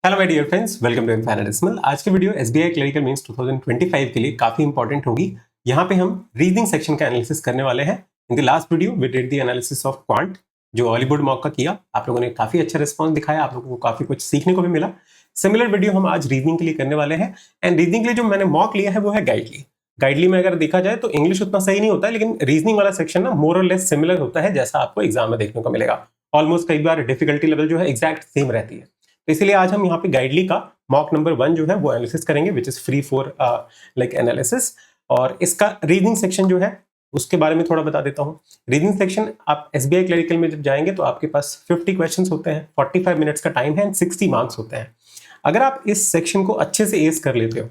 Hello my dear friends, welcome to Infinitesimal. आज की video SBI clerical mains 2025 के लिए काफी इंपॉर्टेंट होगी। यहाँ पे हम रीजनिंग सेक्शन का एनालिसिस करने वाले हैं। In the last video we did the analysis of quant, जो हॉलीवुड मॉक का किया। आप लोगों ने काफी अच्छा रिस्पॉन्स दिखाया, आप लोगों को काफी कुछ सीखने को भी मिला। सिमिलर वीडियो हम आज रीजनिंग के लिए करने वाले हैं। एंड रीजनिंग के लिए जो मैंने मॉक लिया है वो है गाइडली। गाइडली में अगर देखा जाए तो इंग्लिश उतना सही नहीं होता है, लेकिन रीजनिंग वाला सेक्शन ना मोर और लेस सिमिलर होता है जैसा आपको एग्जाम में देखने को मिलेगा। ऑलमोस्ट कई बार डिफिकल्टी लेवल जो है एग्जैक्ट सेम रहती है। तो इसलिए आज हम यहाँ पे गाइडली का मॉक नंबर 1 जो है वो एनालिसिस करेंगे, which is free for like analysis. और इसका रीजनिंग सेक्शन जो है उसके बारे में थोड़ा बता देता हूँ। रीजनिंग सेक्शन आप एसबीआई क्लरिकल में जब जाएंगे तो आपके पास 50 क्वेश्चंस होते हैं, 45 मिनट्स का टाइम है एंड 60 मार्क्स होते हैं। अगर आप इस सेक्शन को अच्छे से एस कर लेते हो,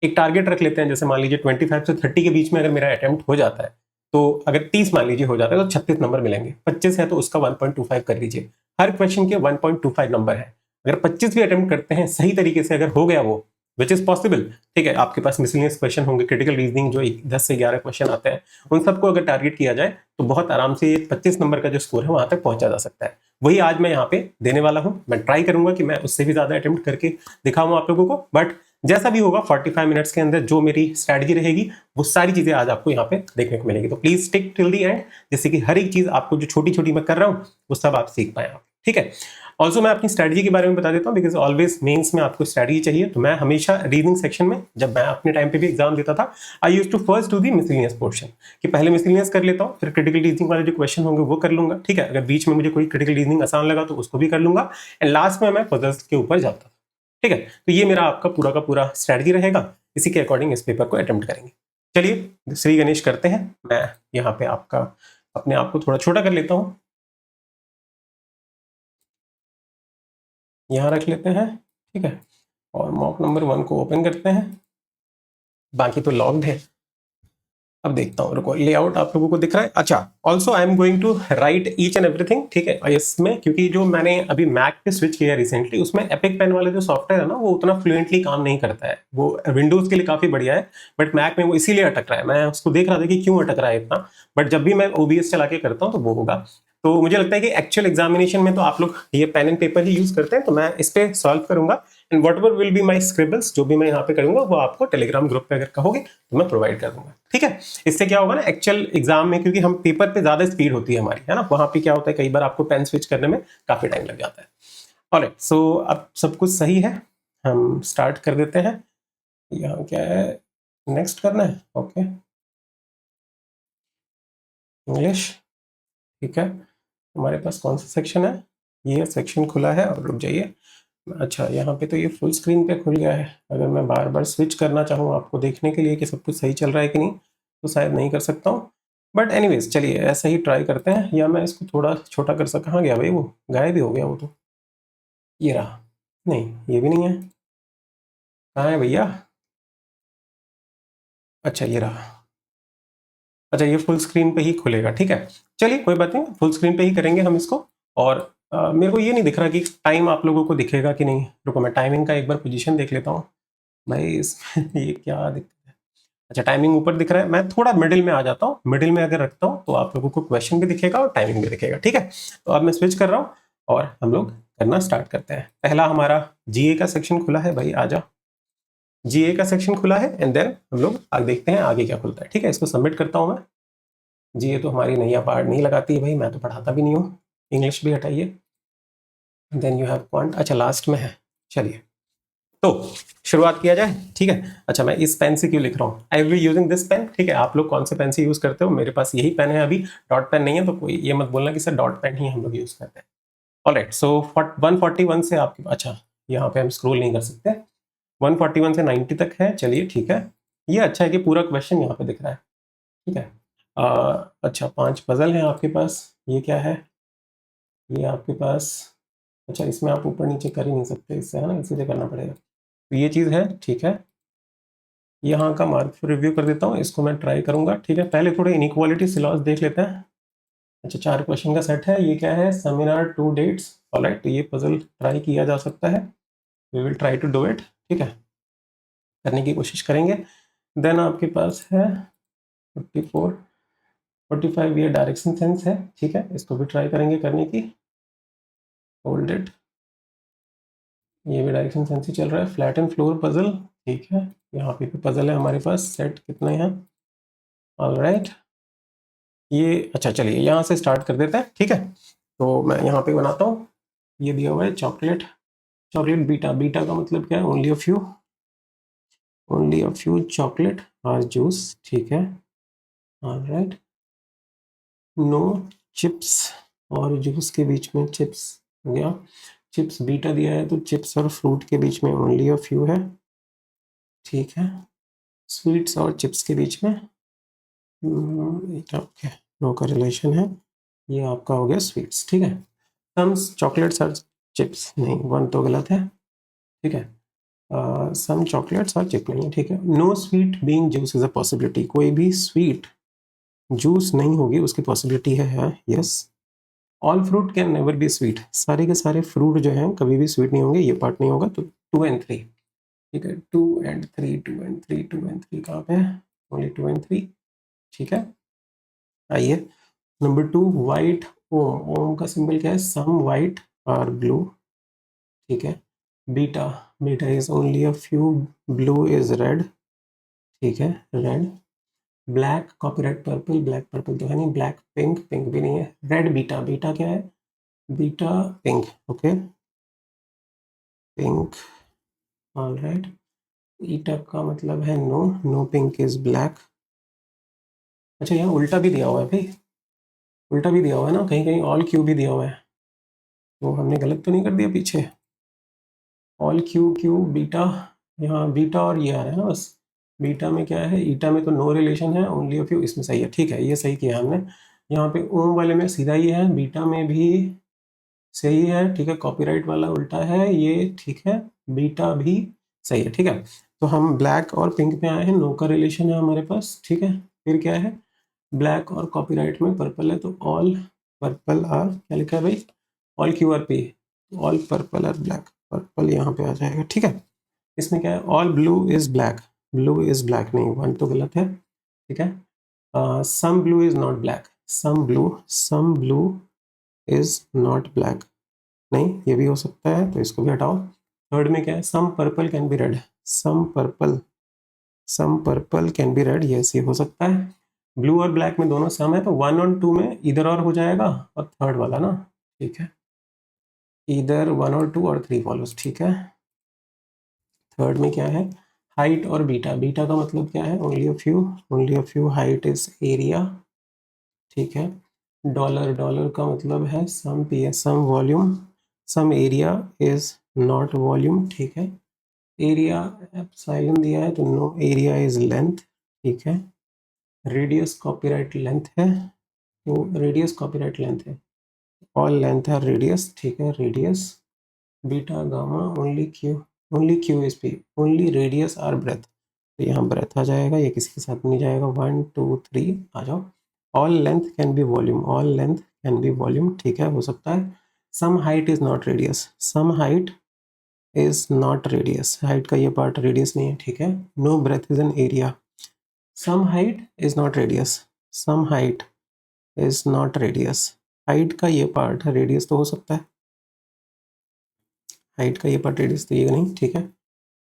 एक टारगेट रख लेते हैं, जैसे मान लीजिए 25 से 30 के बीच में अगर मेरा अटेम्प्ट हो जाता है, तो अगर 30 मान लीजिए हो जाता है तो 36 नंबर मिलेंगे। 25 है तो उसका 1.25 कर लीजिए। हर क्वेश्चन के 1.25 नंबर है। अगर 25 भी अटेम्प्ट करते हैं सही तरीके से, अगर हो गया वो, विच इज पॉसिबल, ठीक है, आपके पास मिसलिनियस क्वेश्चन होंगे, क्रिटिकल रीजनिंग जो 10 से 11 क्वेश्चन आते हैं, उन सबको अगर टारगेट किया जाए तो बहुत आराम से 25 नंबर का जो स्कोर है वहां तक पहुंचा जा सकता है। वही आज मैं यहाँ पे देने वाला हूँ। मैं ट्राई करूंगा कि मैं उससे भी ज्यादा अटेम्प्ट करके दिखाऊं आप लोगों को, बट जैसा भी होगा 45 मिनट्स के अंदर जो मेरी स्ट्रैटेजी रहेगी वो सारी चीजें आज आपको यहाँ पे देखने को मिलेगी। तो please stick till the and, जिससे कि हर एक चीज आपको जो छोटी छोटी मैं कर रहा हूँ वो सब आप सीख पाए आप, ठीक है। ऑल्सो मैं अपनी स्ट्रैटेजी के बारे में बता देता हूँ, बिकॉज ऑलवेज मेंस में आपको स्ट्रैटेजी चाहिए। तो मैं हमेशा रीजनिंग सेक्शन में, जब मैं अपने टाइम पे भी एग्जाम देता था, I use to first do the miscellaneous portion, कि पहले मिसलिनियस कर लेता हूँ, फिर क्रिटिकल रीजनिंग वाले जो क्वेश्चन होंगे वो कर लूंगा, ठीक है। अगर बीच में मुझे कोई क्रिटिकल रीजनिंग आसान लगा तो उसको भी कर लूंगा, एंड लास्ट में मैं पजल्स के ऊपर जाता था, ठीक है। तो ये मेरा आपका पूरा का पूरा स्ट्रैटेजी रहेगा। इसी के अकॉर्डिंग इस पेपर को अटेम्प्ट करेंगे। चलिए श्री गणेश करते हैं। मैं यहाँ पे आपका अपने आप को थोड़ा छोटा कर लेता हूँ, यहाँ रख लेते हैं, ठीक है। और मॉक नंबर 1 को ओपन करते हैं। बाकी तो लॉग्ड है। अब देखता हूँ, रुको, लेआउट आप लोगों को दिख रहा है? अच्छा, also I am going to write each and everything, ठीक है। इसमें क्योंकि जो मैंने अभी मैक पे स्विच किया रिसेंटली, उसमें एपिक पेन वाले जो सॉफ्टवेयर है ना, वो उतना फ्लुएंटली काम नहीं करता है। वो विंडोज के लिए काफी बढ़िया है, बट मैक में वो इसीलिए अटक रहा है। मैं उसको देख रहा था कि क्यों अटक रहा है इतना, बट जब भी मैं ओबीएस चला के करता हूँ तो वो होगा। तो मुझे लगता है कि एक्चुअल एग्जामिनेशन में तो आप लोग ये पेन एंड पेपर ही यूज करते हैं, तो मैं इस पे सॉल्व करूंगा। And whatever will be my scribbles, जो भी मैं यहाँ पे करूंगा वो आपको टेलीग्राम ग्रुप पे अगर कहोगे तो मैं प्रोवाइड कर दूंगा, ठीक है। इससे क्या होगा ना, एक्चुअल एग्जाम में, क्योंकि हम पेपर पे ज्यादा स्पीड होती है हमारी, है ना, वहां पे क्या होता है कई बार आपको पेन स्विच करने में काफी टाइम लग जाता है। ऑलराइट, सो अब सब कुछ सही है, हम स्टार्ट कर देते हैं। यहाँ क्या है, नेक्स्ट करना है, ओके, इंग्लिश, ठीक है। हमारे पास कौन सा सेक्शन है? ये सेक्शन खुला है, और रुक जाइए। अच्छा, यहाँ पे तो ये फुल स्क्रीन पे खुल गया है। अगर मैं बार बार स्विच करना चाहूँ आपको देखने के लिए कि सब कुछ सही चल रहा है कि नहीं, तो शायद नहीं कर सकता हूँ। बट एनीवेज चलिए ऐसा ही ट्राई करते हैं, या मैं इसको थोड़ा छोटा कर सकता। कहाँ गया भाई, वो गायब ही हो गया वो तो। ये रहा, नहीं ये भी नहीं है। कहाँ है भैया? अच्छा ये रहा। अच्छा, ये फुल स्क्रीन पे ही खुलेगा, ठीक है। चलिए कोई बात नहीं, फुल स्क्रीन पे ही करेंगे हम इसको। और मेरे को ये नहीं दिख रहा कि टाइम आप लोगों को दिखेगा कि नहीं। रुको, मैं टाइमिंग का एक बार पोजीशन देख लेता हूँ भाई इसमें। ये क्या दिख, अच्छा टाइमिंग ऊपर दिख रहा है। मैं थोड़ा मिडिल में आ जाता हूँ, मिडिल में अगर रखता हूँ तो आप लोगों को क्वेश्चन भी दिखेगा और टाइमिंग भी दिखेगा, ठीक है। तो अब मैं स्विच कर रहा हूँ और हम लोग करना स्टार्ट करते हैं। पहला हमारा जीए का सेक्शन खुला है भाई, आजा। जीए का सेक्शन खुला है, एंड देन हम लोग आगे देखते हैं आगे क्या खुलता है, ठीक है। इसको सबमिट करता हूँ मैं। जीए तो हमारी नैया पार नहीं लगाती है भाई, मैं तो पढ़ाता भी नहीं हूँ। इंग्लिश भी हटाइए। देन यू हैव क्वांट, अच्छा लास्ट में है। चलिए तो शुरुआत किया जाए, ठीक है। अच्छा, मैं इस पेन से क्यों लिख रहा हूँ, I will using this pen, ठीक है। आप लोग कौन से पेन से यूज करते हो? मेरे पास यही पेन है अभी, डॉट पेन नहीं है, तो कोई ये मत बोलना कि सर डॉट पेन ही हम लोग यूज करते हैं। ऑलराइट, सो 141 से आपके, अच्छा यहाँ पे हम स्क्रॉल नहीं कर सकते। 141 से 90 तक है, चलिए ठीक है। ये अच्छा है कि पूरा क्वेश्चन यहाँ पे दिख रहा है, ठीक है। अच्छा 5 पजल है आपके पास। ये क्या है? ये आपके पास, अच्छा इसमें आप ऊपर नीचे कर ही नहीं सकते इससे, है ना, इसीलिए करना पड़ेगा। तो ये चीज़ है, ठीक है। यहाँ का मार्क रिव्यू कर देता हूँ, इसको मैं ट्राई करूंगा, ठीक है। पहले थोड़े इनइक्वालिटी सिलॉस देख लेते हैं। अच्छा 4 क्वेश्चन का सेट है। ये क्या है? Seminar 2 dates. ऑलराइट, तो ये पजल ट्राई किया जा सकता है। We will try to do it, ठीक है, करने की कोशिश करेंगे। देन आपके पास है 54, 45, ये डायरेक्शन सेंस है, ठीक है, इसको भी ट्राई करेंगे करने की। होल्ड इट, ये भी डायरेक्शन सेंस ही चल रहा है। फ्लैट एंड फ्लोर पजल, ठीक है, यहाँ पे पजल है हमारे पास। सेट कितने हैं? ऑलराइट, ये अच्छा चलिए यहाँ से स्टार्ट कर देते हैं, ठीक है। तो मैं यहाँ पे बनाता हूँ। ये दिया हुआ है चॉकलेट, चॉकलेट बीटा, बीटा का मतलब क्या है? ओनली अ फ्यू चॉकलेट और जूस, ठीक है। ऑलराइट, नो चिप्स और जूस के बीच में चिप्स हो गया। चिप्स बीटा दिया है तो चिप्स और फ्रूट के बीच में ओनली अ फ्यू है, ठीक है। स्वीट्स और चिप्स के बीच में ओके, नो का रिलेशन है। ये आपका हो गया स्वीट्स, ठीक है। सम्स चॉकलेट्स और चिप्स, नहीं वन तो गलत है, ठीक है। सम चॉकलेट्स और चिप नहीं है, ठीक है। No sweet being juice is a possibility, कोई भी स्वीट जूस नहीं होगी उसकी पॉसिबिलिटी है, yes. All fruit can never be sweet, सारे के सारे फ्रूट जो हैं कभी भी स्वीट नहीं होंगे, ये पार्ट नहीं होगा। तो 2 एंड 3, ठीक है। 2 एंड 3, 2 एंड 3, 2 एंड 3 कहाँ पे है? ओनली 2 एंड 3, ठीक है। आइए नंबर 2, वाइट ओम, ओम का सिंबल क्या है? सम वाइट और ब्लू, ठीक है। Beta, beta is only a few, blue is red, ठीक है, red. Black copyright purple, black purple तो है नहीं। ब्लैक पिंक, पिंक भी नहीं है। रेड बीटा, बीटा क्या है? Beta pink, okay, pink, alright. Eta का मतलब है no, no pink is black. अच्छा यहाँ उल्टा भी दिया हुआ है भाई, उल्टा भी दिया हुआ है ना, कहीं कहीं ऑल क्यू भी दिया हुआ है, तो हमने गलत तो नहीं कर दिया पीछे? ऑल क्यू क्यू बीटा, यहाँ बीटा और ये आ रहा है ना बस। बीटा में क्या है? ईटा में तो नो रिलेशन है, ओनली ऑफ यू, इसमें सही है, ठीक है, ये सही किया हमने। यहाँ पे ओम वाले में सीधा ही है, बीटा में भी सही है, ठीक है। कॉपीराइट वाला उल्टा है ये, ठीक है। बीटा भी सही है, ठीक है। तो हम ब्लैक और पिंक में आए हैं, नो का रिलेशन है हमारे पास, ठीक है। फिर क्या है? ब्लैक और कॉपीराइट में पर्पल है, तो ऑल पर्पल आर, क्या लिखा है भाई? All Q are P, all purple are black, purple यहाँ पे आ जाएगा, ठीक है। इसमें क्या है? All blue is black, blue is black नहीं, वन तो गलत है, ठीक है। Some blue is not black, some blue is not black, नहीं ये भी हो सकता है, तो इसको भी हटाओ। थर्ड में क्या है? Some purple can be red, some purple can be red, yes ये हो सकता है। ब्लू और ब्लैक में दोनों सम है, तो 1 और 2 में इधर और हो जाएगा, और थर्ड वाला ना, ठीक है, इधर 1 और 2 और 3 फॉलोज, ठीक है। थर्ड में क्या है? हाइट और बीटा, बीटा का मतलब क्या है? Only a few, height is area, ठीक है। डॉलर, डॉलर का मतलब है some P S, some volume, some area is not volume, ठीक है। एरिया एप्सिलॉन दिया है, तो नो एरिया इज लेंथ, ठीक है। रेडियस कॉपीराइट लेंथ है, तो रेडियस कॉपीराइट लेंथ है, ऑल लेंथ है रेडियस, ठीक है, radius. Beta gamma, only Q is P, only radius are breadth, तो यहाँ ब्रेथ आ जाएगा, ये किसी के साथ नहीं जाएगा। 1 2 3 आ जाओ। All length can be volume, all length can be volume, ठीक है, हो सकता है। Some height is not radius, some height is not radius, height का ये पार्ट रेडियस नहीं है, ठीक है। No breadth is an area, some height is not radius, some height is not radius, height का ये पार्ट रेडियस तो हो सकता है, हाइट का ये पार्ट रेडियस तो ये नहीं, ठीक है।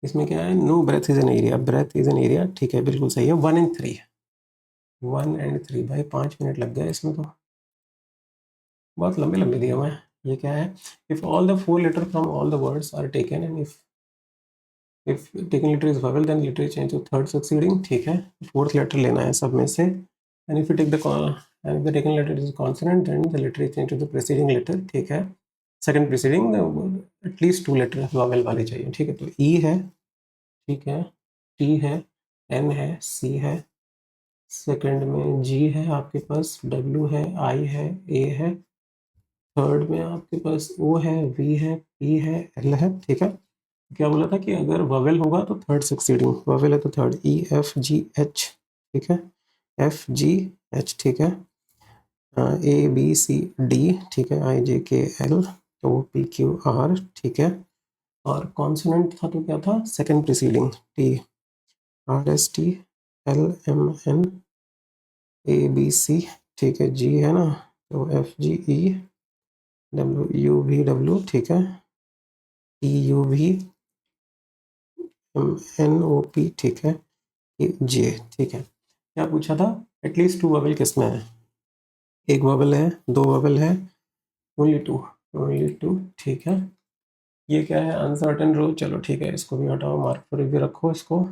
इसमें क्या है? No breadth is an area, breadth is an area, ठीक है, बिल्कुल सही है। 1 एंड 3, 1 एंड 3 भाई 5 मिनट लग गए इसमें, तो बहुत लंबे लंबे दिए हुए हैं। ये क्या है? If all the 4 letter from all the words are taken, and if taken letter is vowel then letter change to third succeeding, ठीक है, फोर्थ लेटर लेना है सब में से। And if you take the end the taken letter is consonant, then the letter is change to the preceding letter, ठीक है। Second preceding at least 2 letter vowel वाले चाहिए, ठीक है। तो ई है, ठीक है, टी है, एन है, सी है, सेकंड में जी है आपके पास, डब्ल्यू है, आई है, ए है, थर्ड में आपके पास ओ है, वी है, पी है, एल है, ठीक है। क्या बोला था कि अगर ववेल होगा तो थर्ड सक्सीडिंग, ववेल है तो third, E F G H, ठीक है, एफ जी एच, ठीक है, ए बी सी डी, ठीक है, I J K L, O P Q R, ठीक है। और कॉन्सोनेंट था तो क्या था? Second preceding, T, R S T, L M N, A B C, ठीक है, जी है ना, तो F G E, W U V W, ठीक है, TUVMNOP, ठीक है, J, ठीक है। क्या पूछा था? एटलीस्ट 2 वोवेल किस में है? एक वोवेल है, 2 वोवेल है, ओनली टू, ठीक है। ये क्या है? अनसर्टेन रो, चलो ठीक है, इसको भी हटाओ, मार्क पर भी रखो इसको।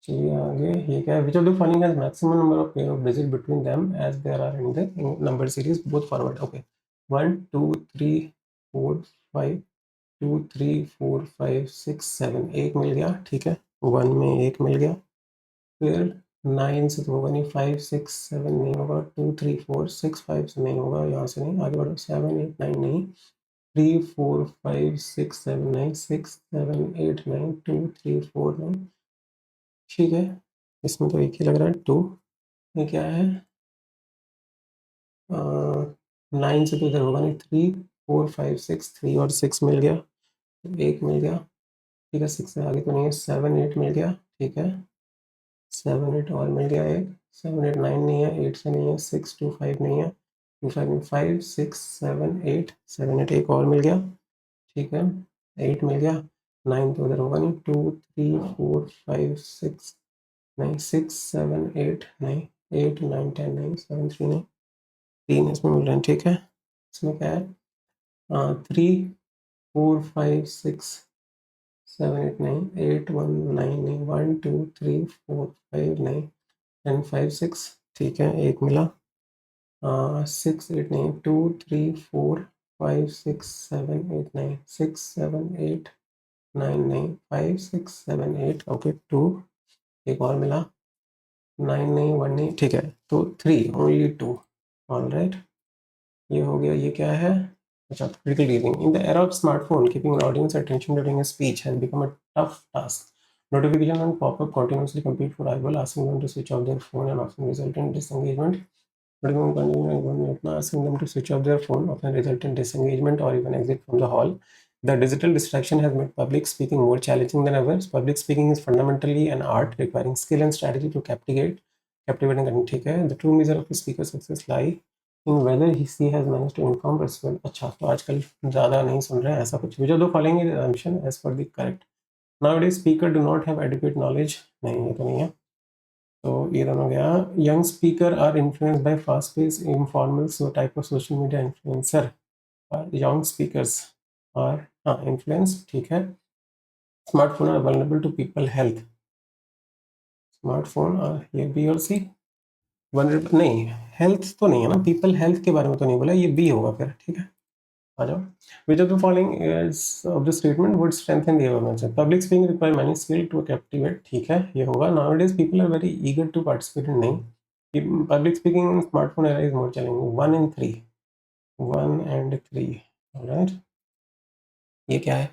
चलिए आगे, ये क्या है? Which of the following has maximum number of pair of digit between them as there are in the number series both forward. Okay, 1 2 3 4 5, 2 3 4 5 6 7, एक मिल गया, ठीक है। 1 में एक मिल गया, फिर 9 से तो होगा नहीं, 5 6 7 नहीं होगा, 2 3 4 6 5 से नहीं होगा, यहाँ से नहीं, आगे बढ़ो, 7 8 9 नहीं, 3 4 5 6 7 9 6 7 8 9 2 3 4 9, ठीक है। इसमें तो एक ही लग रहा है, 2। ये क्या है? 9 से तो इधर होगा नहीं, 3 4 5 6, 3 और 6 मिल गया, एक मिल गया, ठीक है। 6 से आगे तो नहीं है, 7 8 मिल गया, ठीक है। 7 8 और मिल गया एक, 7 8 9 नहीं है, 8 से नहीं है, 6 2 5 नहीं है, 2 5 नहीं, 5 6 7 8, 7 8 एक और मिल गया, ठीक है। 8 मिल गया, 9 तो उधर होगा नहीं, 2 3 4 5 6 नहीं, 6 7 8 नहीं, 8 9 10 नहीं, 7 3 नहीं, 3 इसमें मिल रहा है, ठीक है। इसमें क्या है? 3 4 5 6 7 8 9, 8 1 9 नहीं, 1 2 3 4 5 नहीं, 10 5 6, ठीक है, एक मिला। 6 8 नहीं, 2 3 4 5 6 7 8 नहीं, 6 7 8 9 नहीं, 5 6 7 8, ओके, 2, एक और मिला, 9 नहीं, 1 नहीं, ठीक है। तो 3, ओनली 2, ऑल राइट। ये हो गया। ये क्या है? अच्छा, critical reasoning. In the era of smartphone, keeping an audience attention during a speech has become a tough task. Notification and pop-up continuously compete for eyeball, asking them to switch off their phone and often result in disengagement. Asking them to switch off their phone often result in disengagement or even exit from the hall. The digital distraction has made public speaking more challenging than ever. Public speaking is fundamentally an art requiring skill and strategy to captivate and ठीक है. The true measure of a speaker's success lie in whether he has managed to inform participant. अच्छा, तो आजकल ज़्यादा नहीं सुन रहे हैं ऐसा कुछ. Which of the following is assumption as per the correct? Nowadays speaker do not have adequate knowledge. नहीं, ये तो नहीं है. तो ये दोनों गया. Young speaker are influenced by fast pace informal type of social media influencer. Young speakers are influence, ठीक है. Smartphone are vulnerable to people health. Smartphone are, ये बी और सी. वल्नरेबल नहीं, हेल्थ तो नहीं है ना, पीपल हेल्थ के बारे में तो नहीं बोला, ये बी होगा फिर, ठीक है. आ जाओ. Which of the following is of the statement would strengthen the awareness? Public speaking require many skill to captivate, ठीक है, ये होगा. Nowadays people are very eager to participate in, नहीं. Public speaking in smartphone era is more challenging. 1 and 3, 1 and 3, alright. ये क्या है?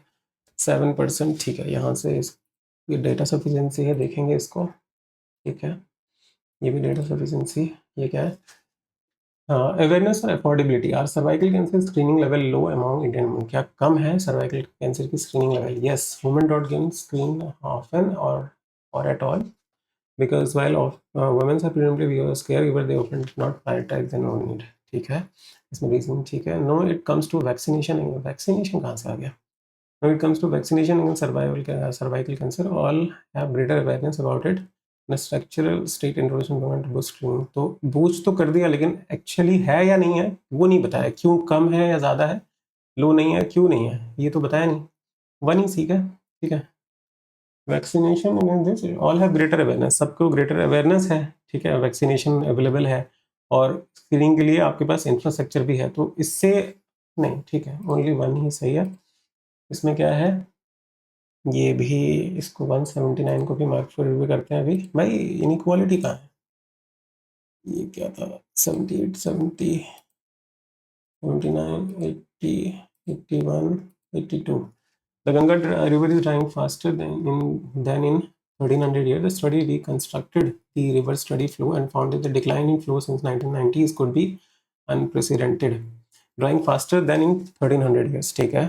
7%, ठीक है. यहाँ से ये डेटा सफिशिएंसी है, देखेंगे इसको, ठीक है. ये भी डेटा सफिशिएंसी. ये क्या है? अवेयरनेस और affordability. Are cervical cancer screening level low among Indian women. क्या कम है सर्वाइकल कैंसर की स्क्रीनिंग लेवल? यस, वुमेन डॉट get screen often or at all because while women's are presently weavers care giver they often not prioritize their own need, ठीक है. इसमें reason, ठीक है. No it comes to vaccination. Vaccination कहाँ से आ गया? No it comes to vaccination in cervical cancer, all have greater awareness about it. Structural state introduction government boost screening. तो बूस्ट तो कर दिया, लेकिन एक्चुअली है या नहीं है वो नहीं बताया. क्यों कम है या ज़्यादा है, लो नहीं है, क्यों नहीं है, ये तो बताया नहीं. 1 ही सीख है, ठीक है. Vaccination against this all have greater awareness. सबको ग्रेटर अवेयरनेस है, ठीक है. वैक्सीनेशन अवेलेबल है और स्क्रीनिंग के लिए आपके पास इंफ्रास्ट्रक्चर भी है, तो इससे नहीं, ठीक है. ओनली 1 ही सही है. इसमें क्या है? ये भी, इसको 179 को भी मार्क फॉर रिव्यू करते हैं अभी. भाई इनइक्वालिटी कहाँ है? ये क्या था? 78 70 79 80 81 82. The Ganga river is drying faster than in 1300 years. The study reconstructed the river study flow and found that the decline in flow since 1990s could be unprecedented. Drying faster than in 1300 years, ठीक है.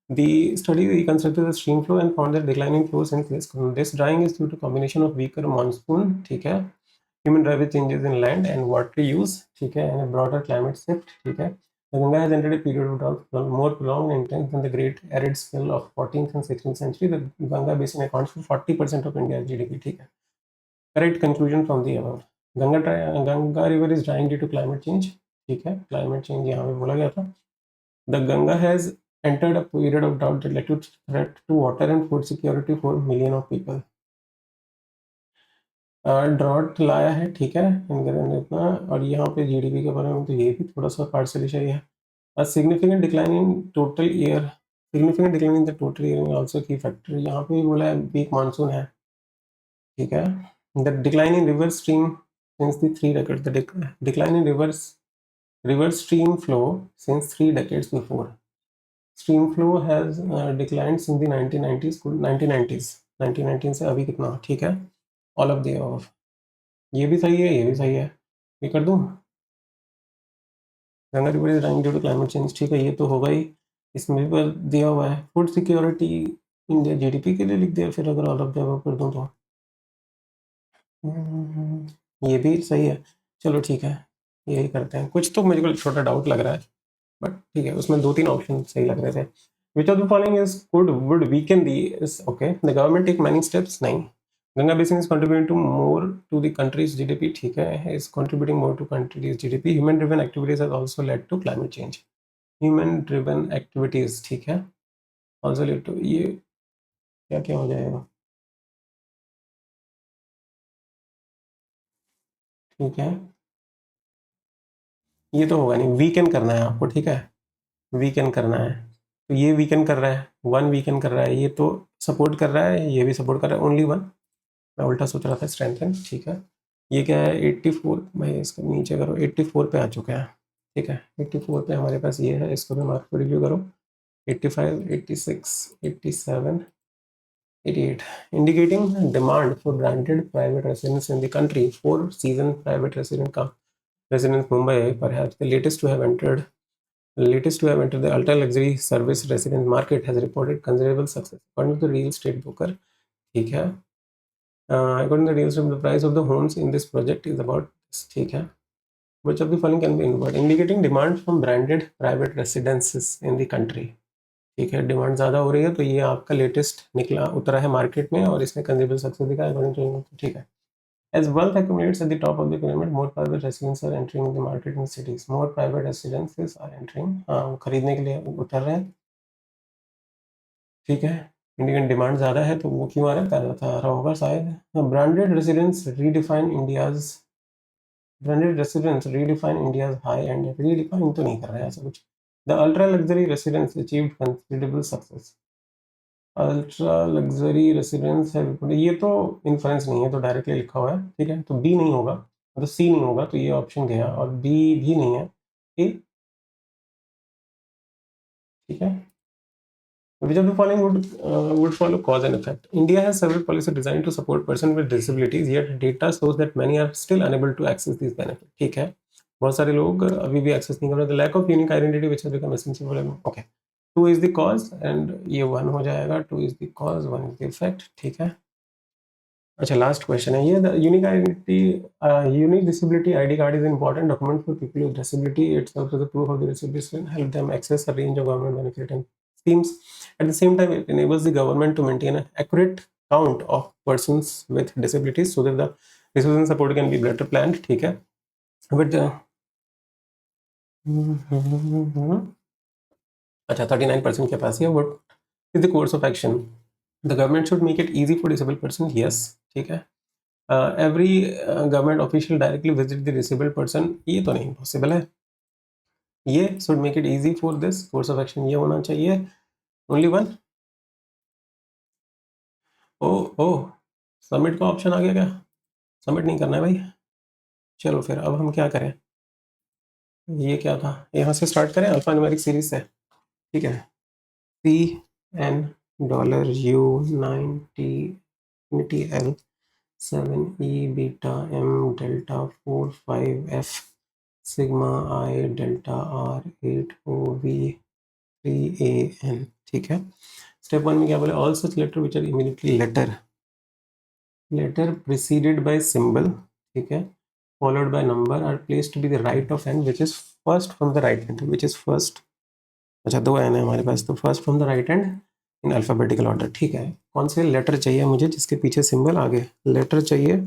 The study reconstructed the stream flow and found that declining flow since this drying is due to combination of weaker monsoon, ठीक है, human driven changes in land and water use, ठीक है, and a broader climate shift, ठीक है. The Ganga has entered a period of drought more prolonged and intense than the great arid spell of 14th and 16th century. The Ganga basin accounts for 40% of India's GDP. ठीक है. Correct conclusion from the above. Ganga river is drying due to climate change. ठीक है. Climate change यहाँ पे बोला गया था. The Ganga has entered a period of drought that led to threat to water and food security for millions of people. Drought लाया है, ठीक है, इतना. और यहाँ पे जीडीपी के बारे में तो ये भी थोड़ा सा पार्सली सही है. Significant decline in total year, significant decline in the total year में आल्सो की फैक्टर. यहाँ पे बोला है वीक मानसून है, ठीक है. The decline in river stream since the 3 decades, the decline in river stream flow since 3 decades before. Stream flow has declined since the 1990s से अभी कितना, ठीक है. All of the above. ये भी सही है, ये भी सही है. ये कर दूं. Ganga river is drying due to climate change, ठीक है, ये तो होगा ही. इसमें भी दिया हुआ है फूड सिक्योरिटी इंडिया जीडीपी के लिए लिख दिया. फिर अगर ऑल ऑफ द अबव कर दूं तो ये भी सही है. चलो ठीक है, यही करते हैं. कुछ तो मुझे को छोटा डाउट लग रहा है, बट ठीक है. उसमें 2-3 ऑप्शन सही लग रहे थे. Which of the following is would weaken the is okay. The government take many steps. नहीं. Ganga basin is contributing to more to the country's GDP. ठीक है, is contributing more to country's GDP. Human-driven activities have also led to climate change. Human-driven activities, ठीक है, also led to. ये क्या क्या हो जाएगा, ठीक है. ये तो होगा नहीं. वीकेंड करना है आपको, ठीक है, वीकेंड करना है. तो ये वीकेंड कर रहा है, 1 वीकेंड कर रहा है, ये तो सपोर्ट कर रहा है, ये भी सपोर्ट कर रहा है. ओनली 1. मैं उल्टा सोच रहा था, स्ट्रेंथन, ठीक है. ये क्या है, 84. भाई इसका नीचे करो, 84 पे आ चुका है, ठीक है. 84 पे हमारे पास ये है. इसको भी मार्क पर रिव्यू करो. 85, 86, 87, 88. Indicating demand for branded private residence in the country. 4 season private resident का residence Mumbai, perhaps the latest to have entered the ultra luxury service residence market, has reported considerable success according to the real estate broker, ठीक है. According to the real estate, the price of the homes in this project is about this, ठीक है. Which of the following can be inferred? Indicating demand from branded private residences in the country, ठीक है. Demand ज़्यादा हो रही है, तो ये आपका लेटेस्ट निकला उतरा है मार्केट में और इसने कंसिडरेबल सक्सेस दिखाया अकॉर्डिंग टू, ठीक है. As wealth accumulates at the top of the pyramid, more private residents are entering the market in cities. More private residences are entering. हाँ, खरीदने के लिए उतर रहे हैं, ठीक है. इंडियन डिमांड ज़्यादा है, तो वो क्यों आ रहा होगा शायद. Branded residence redefine India's high and. Redefine तो नहीं कर रहा है ऐसा कुछ. The ultra luxury residence achieved considerable success. Ultra luxury residence है, ये तो इन्फ्लुएंस नहीं है, तो डायरेक्टली लिखा हुआ है, ठीक है. तो बी नहीं होगा, तो सी नहीं होगा, तो ये ऑप्शन गया. और बी भी नहीं है, ए, ठीक है. Which of the following would follow cause and effect? India has several policies designed to support persons with disabilities, yet data shows that many are still unable to access these benefits. ठीक है, बहुत सारे लोग अभी भी access नहीं कर रहे. The lack of unique identity which has become essential for them. Okay, 2 is the cause and ये 1 हो जाएगा. 2 is the cause, 1 is the effect, ठीक है. अच्छा, लास्ट क्वेश्चन है ये. The unique identity, unique disability ID card is important document for people with disability. It serves as a proof of the disability and help them access a range of government benefit and schemes. At the same time, it enables the government to maintain an accurate count of persons with disabilities so that the resources and support can be better planned, ठीक है. But अच्छा, 39% capacity है. What is the course of action? The government should make it easy for disabled person. Yes, ठीक है. Every government official directly visit the disabled person. ये तो नहीं possible है. ये should make it easy for this course of action. ये होना चाहिए. Only 1. ओ सबमिट का ऑप्शन आ गया क्या? सबमिट नहीं करना है भाई. चलो फिर अब हम क्या करें. ये क्या था, यहाँ से स्टार्ट करें अल्फा न्यूमेरिक सीरीज से, ठीक है. CN $U90L 7E beta M delta 4 5F sigma I delta R 8OV 3AN, ठीक है. स्टेप 1 में क्या बोले, all such letter which are immediately letter preceded by symbol, ठीक है, followed by number are placed to be the right of n which is first from the right hand, which is first. अच्छा 2 N है हमारे पास, तो first from the right hand in alphabetical order. ठीक है, कौन से लेटर चाहिए मुझे जिसके पीछे सिंबल आगे, लेटर चाहिए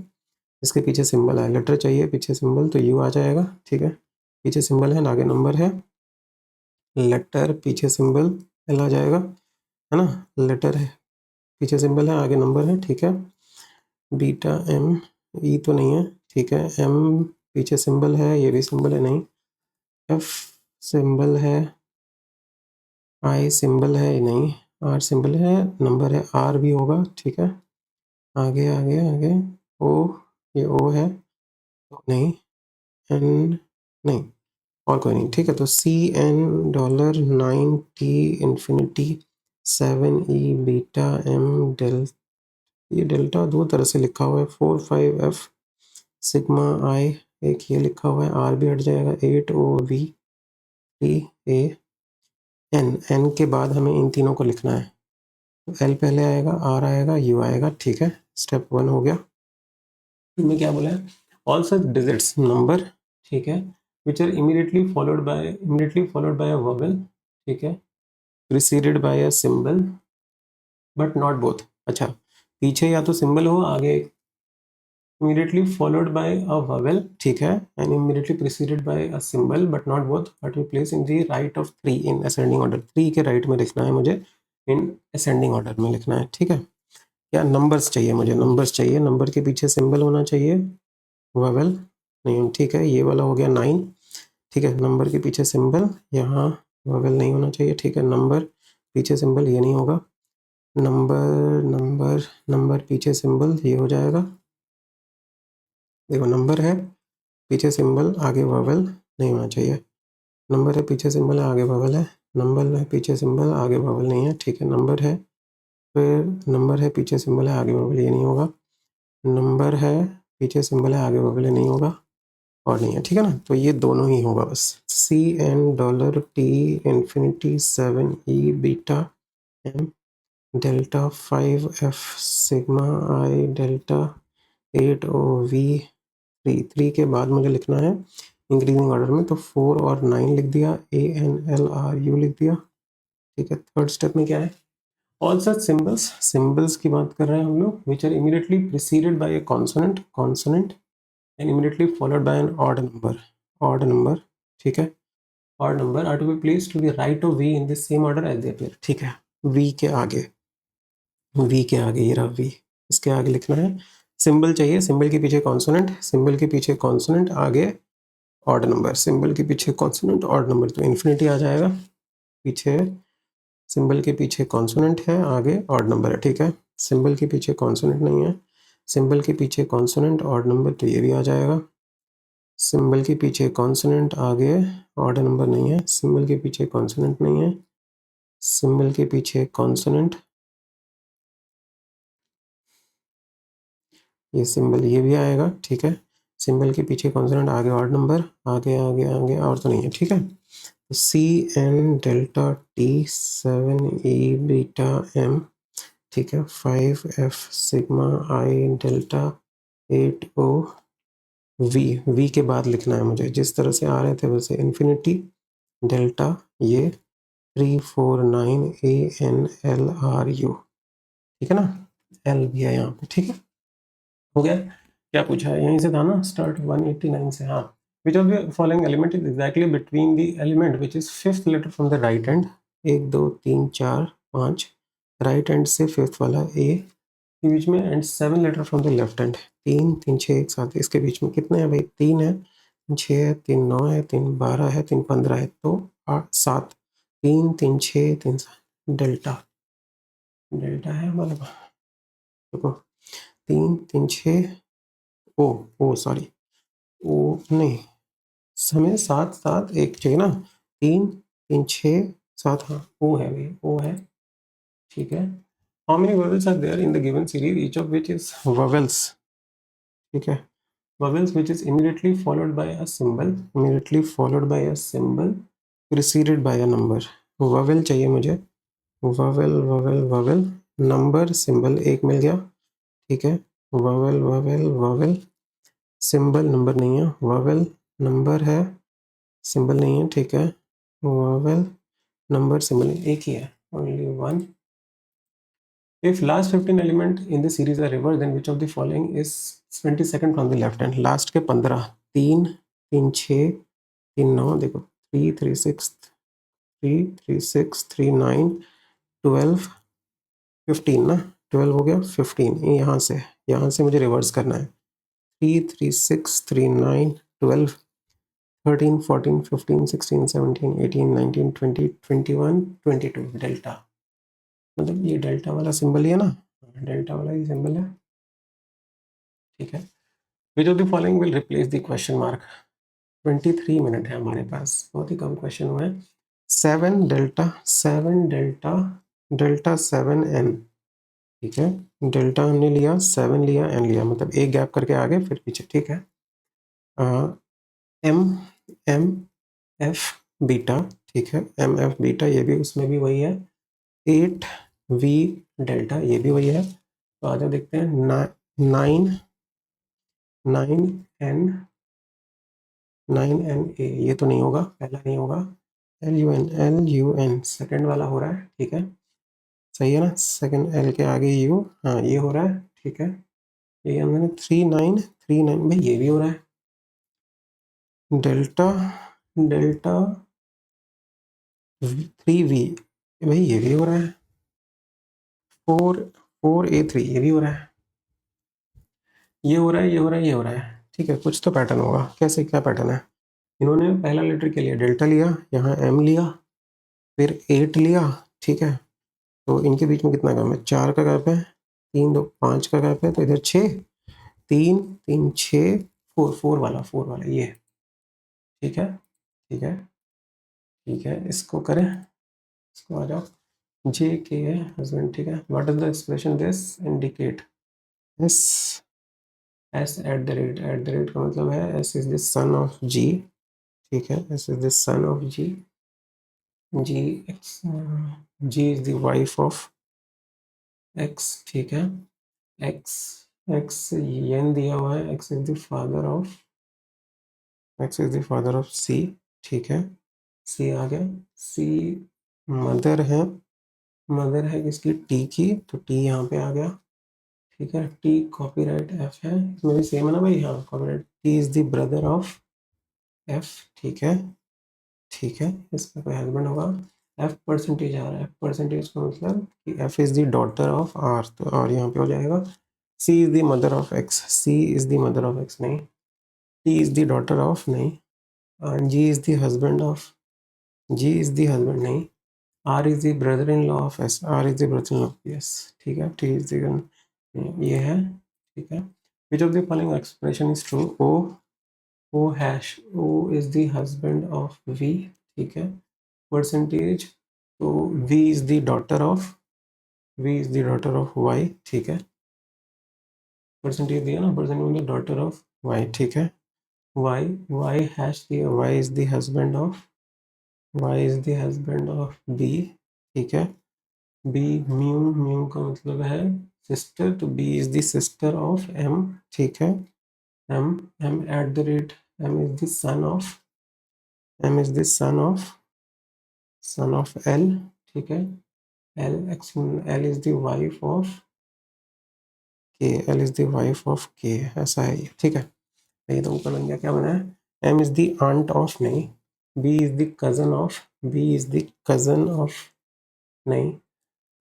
जिसके पीछे सिंबल है, लेटर चाहिए पीछे सिंबल, तो यू आ जाएगा। ठीक है, पीछे सिंबल है, आगे नंबर है, लेटर पीछे सिंबल एल आ जाएगा, है ना। लेटर है पीछे सिंबल है, आगे नंबर है। ठीक है, बीटा एम, ई तो नहीं है। ठीक है, एम पीछे सिंबल है, ये भी सिंबल है नहीं। एफ सिंबल है, आई सिंबल है नहीं, आर सिंबल है, नंबर है, आर भी होगा। ठीक है, आगे आगे आगे ओ, ये ओ है नहीं, एन नहीं, और कोई नहीं। ठीक है, तो C N dollar 9 T infinity 7 E beta M del, ये डेल्टा दो तरह से लिखा हुआ है, 4 5 एफ सिग्मा आई, एक ये लिखा हुआ है, आर भी हट जाएगा, 8 O V T A N, N के बाद हमें इन तीनों को लिखना है। एल पहले आएगा, आर आएगा, यू आएगा। ठीक है, स्टेप 1 हो गया। में क्या बोला है, ऑल सच डिजिट्स नंबर, ठीक है, which are immediately followed by a vowel, ठीक है, preceded by a symbol but not both. अच्छा, पीछे या तो सिंबल हो, आगे immediately followed by a vowel, ठीक है, and immediately preceded by a symbol but not both, but we place in the right of 3 in ascending order। 3 के right में लिखना है मुझे, इन ascending order में लिखना है। ठीक है, क्या नंबर्स चाहिए मुझे, नंबर्स चाहिए, नंबर के पीछे सिंबल होना चाहिए, वोवेल नहीं। ठीक है, ये वाला हो गया 9। ठीक है, नंबर के पीछे सिंबल, यहाँ वोवेल नहीं होना चाहिए। ठीक है, नंबर पीछे सिंबल, ये नहीं होगा, नंबर नंबर नंबर पीछे सिंबल, ये हो जाएगा। देखो नंबर है पीछे सिंबल, आगे वोवेल नहीं होना चाहिए, नंबर है पीछे सिंबल है, आगे वोवेल है, नंबर है पीछे सिंबल, आगे वोवेल नहीं है। ठीक है, नंबर है, फिर नंबर है पीछे सिंबल है, आगे वोवेल, ये नहीं होगा, नंबर है पीछे सिंबल है, आगे वोवेल नहीं होगा, और नहीं है। ठीक है ना, तो ये दोनों ही होगा बस। C N dollar T infinity 7 E beta M delta 5 F sigma I delta 8 O V 3 के बाद मुझे लिखना है इंक्रीजिंग ऑर्डर में, तो 4 और 9 लिख दिया, A N L R you लिख दिया। ठीक है, थर्ड स्टेप में क्या है, ऑल सच सिंबल्स, सिंबल्स की बात कर रहे हैं हम लोग, which are immediately preceded by a consonant and immediately followed by an odd number. ठीक है, odd number are to be placed to the right of V in the same order as they appear. ठीक है, we के आगे, ये रहा we, इसके आगे लिखना है, सिंबल चाहिए, सिंबल के पीछे कॉन्सोनेंट, सिंबल के पीछे कॉन्सोनेंट, आगे ऑड नंबर, सिंबल के पीछे कॉन्सोनेंट ऑड नंबर, तो इन्फिनिटी आ जाएगा। पीछे सिंबल के पीछे कॉन्सोनेंट है, आगे ऑड नंबर है। ठीक है, सिंबल के पीछे कॉन्सोनेंट नहीं है, सिंबल के पीछे कॉन्सोनेंट ऑड नंबर, तो ये भी आ जाएगा। सिंबल के पीछे कॉन्सोनेंट, आगे ऑड नंबर नहीं है, सिंबल के पीछे कॉन्सोनेंट नहीं है, सिंबल के पीछे कॉन्सोनेंट, ये सिंबल ये भी आएगा। ठीक है, सिंबल के पीछे कॉन्सोनेंट, आगे ऑड नंबर, आगे आगे आगे और तो नहीं है। ठीक है, C N delta T 7 E beta M, ठीक है, 5 F sigma I delta 8 O we के बाद लिखना है मुझे, जिस तरह से आ रहे थे वैसे, इन्फिनिटी डेल्टा ये 3 4 9 A N L R you. ठीक है ना, एल भी है यहाँ पे। ठीक है, हो गया। क्या पूछा है, यहीं से था ना, स्टार्ट 189 से। हाँ, which of the following element is exactly between the element which is fifth letter from the right hand, 1 2 3 4 5, right hand से फिफ्थ वाला ए के बीच में, and 7 letter from the left hand, 3 3 6 एक साथ, इसके बीच में कितने हैं भाई, 3 है, 6 है, 3 9 है, 3 12 है, 3 15 है, तो 8 7, 3 3 6 3 7, डेल्टा डेल्टा है हमारे पास, देखो 3 3 6, ओ ओ सॉरी, ओ नहीं, हमें 7 7 1 चाहिए ना, 3 3 6 7, हाँ ओ है भाई, ओ है। ठीक है, how many vowels are there in the given series, each of which is vowels. ठीक है, vowels which is immediately followed by a symbol, preceded by a number। vowel चाहिए मुझे, vowel नंबर सिंबल एक मिल गया। ठीक है, vowel सिंबल नंबर नहीं है, vowel नंबर है, सिंबल नहीं है, ठीक है। वोवेल नंबर सिंबल एक ही है, only one. If last 15 element in the series are reversed, then which of the following is 22nd from the left hand? Last के 15, 3 3 6 3 9, देखो 3 3 6 3 3 6 3 9 12 15 ना, 12 हो गया, 15 यहाँ से मुझे रिवर्स करना है। 3 3 6 3 9 12 13 14 15 16 17 18 19 20 21 22 डेल्टा, मतलब ये डेल्टा वाला सिंबल ही है ना, डेल्टा वाला ही सिंबल है, ठीक है। Which of the following will replace the question mark. 23 minute है हमारे पास, बहुत ही कम क्वेश्चन हुए हैं। 7 डेल्टा 7 डेल्टा डेल्टा 7 एन, ठीक है। डेल्टा हमने लिया, 7 लिया, एन लिया, मतलब एक गैप करके आगे फिर पीछे, ठीक है। एम एम एफ बीटा, ठीक है, एम एफ बीटा, ये भी उसमें भी वही है। 8 वी डेल्टा, ये भी वही है। तो आ जाओ देखते हैं, 9 एन 9 एन ए, ये तो नहीं होगा, पहला नहीं होगा। एल यू एन सेकेंड वाला हो रहा है, ठीक है, सही है ना। सेकेंड एल के आगे यू, हाँ ये हो रहा है, ठीक है। ये हमने 3 9 भाई, ये भी हो रहा है। डेल्टा डेल्टा 3 वी, भाई ये भी हो रहा है। 4 4 A 3, ये भी हो रहा है, ये हो रहा है, ये हो रहा है, ये हो रहा है, ठीक है। कुछ तो पैटर्न होगा, कैसे, क्या पैटर्न है। इन्होंने पहला लेटर के लिए डेल्टा लिया, यहाँ एम लिया, फिर 8 लिया, ठीक है। तो इनके बीच में कितना गैप है, 4 का गैप है, 3 2 5 का गैप है, तो इधर 6 3 3 6 4 4 वाला ये, ठीक है, ठीक है, ठीक है। इसको करें, इसको आ जाओ। जे के हस्बैंड, ठीक है। What is the expression this indicate. S at the rate का मतलब है S is the son of G, ठीक है, S is the son of G, G X, G is the wife of X, ठीक है। X X N दिया हुआ है, X is the father of, X is the father of C, ठीक है। सी आ गया, सी मदर है, मदर है किसकी, टी की, तो टी यहाँ पे आ गया, ठीक है। टी कॉपीराइट एफ है, इसमें भी सेम है ना भाई, हाँ copyright. T is the brother of F, ठीक है, ठीक है। इसका कोई हस्बैंड होगा। एफ परसेंटेज आ रहा है, परसेंटेज का मतलब कि F is the daughter of R, तो और यहाँ पे हो जाएगा। C is the mother of X, C is the mother of X नहीं, T is the daughter of नहीं, G is the husband of, G is the husband नहीं, R is the brother in law of S, R is the brother in law, yes, ठीक है। T is the, ये है, ठीक है। Which of the following expression is true. O hash, O is the husband of V, ठीक है। Percentage, तो V is the daughter of, V is the daughter of Y, ठीक है। परसेंटेज दिया ना, परसेंटेज डॉटर ऑफ वाई, ठीक है। Y Y hash दिया, Y is the husband of, Y is the husband of B, ठीक है। बी म्यू, म्यू का मतलब है सिस्टर, तो B is the sister of M, ठीक है। M M at the rate, M is the son of, M is the son of L, ठीक है। L X, L is the wife of K, L is the wife of K, ऐसा है ये, ठीक है। ये तो ऊपर बन गया, क्या बना है, M is the aunt of नहीं, B is the cousin of, B is the cousin of नहीं,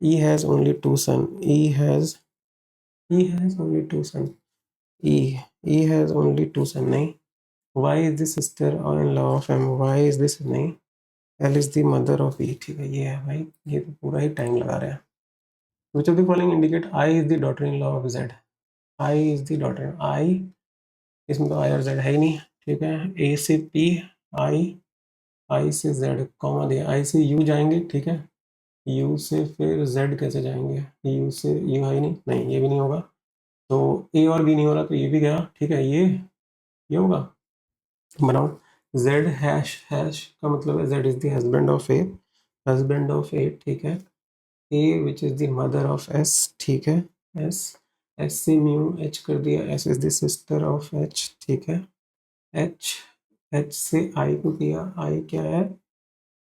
E has only two son, E has only two son, E E has only two son नहीं, Y is the sister in law of M, Y is this नहीं, L is the mother of E, ठीक है। ये है भाई, ये तो पूरा ही टाइम लगा रहे हैं। Which of the following indicate I is the daughter in law of Z, I is the daughter, I, इसमें तो आई और जेड है ही नहीं, ठीक है। ए से पी, आई, आई से जेड कॉमा दिया, आई से यू जाएंगे, ठीक है। यू से फिर जेड कैसे जाएंगे, यू से यू है ही नहीं, नहीं ये भी नहीं होगा, तो ए और बी नहीं हो रहा, तो ये भी गया, ठीक है। ये होगा, बनाओ। जेड हैश, हैश का मतलब है Z is the husband of A, husband of A, ठीक है। A which is the mother of S, ठीक है। एस, एस से म्यू, एच कर दिया, S is the sister of H, ठीक है। एच एच से आई को किया, आई क्या है,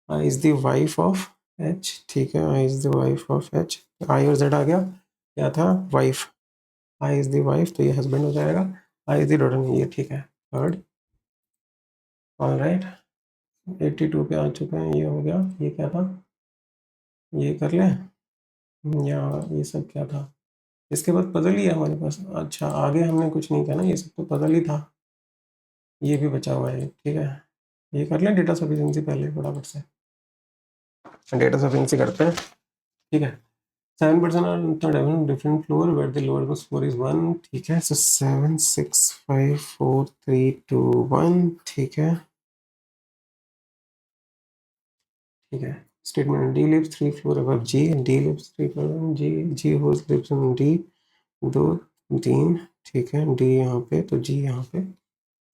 I is the wife of H, ठीक है, I is the wife of H, I और जेड आ गया, क्या था, wife, I is the wife, तो ये हस्बैंड हो जाएगा, आई इज द डॉटर, ये ठीक है, थर्ड, ऑलराइट, 82 पे आ चुके हैं, ये हो गया, ये क्या था, ये कर ले, या ये सब क्या था, इसके बाद पजल ही है हमारे पास, अच्छा आगे हमने कुछ नहीं किया ना, ये सब तो पजल ही था, ये भी बचा हुआ है, ठीक है, ये कर लें डेटा सफिशिएंसी पहले फटाफट से, डेटा सफिशिएंसी करते हैं, ठीक है, 7% are on different floor where the lower floor is 1, ठीक है, so 7 6 5 4 3 2 1, ठीक है, ठीक है, statement D lives 3 floor above G, D lives 3 floor above G, G who lives on D, 2 3, ठीक है, D यहाँ पे तो G यहाँ पे,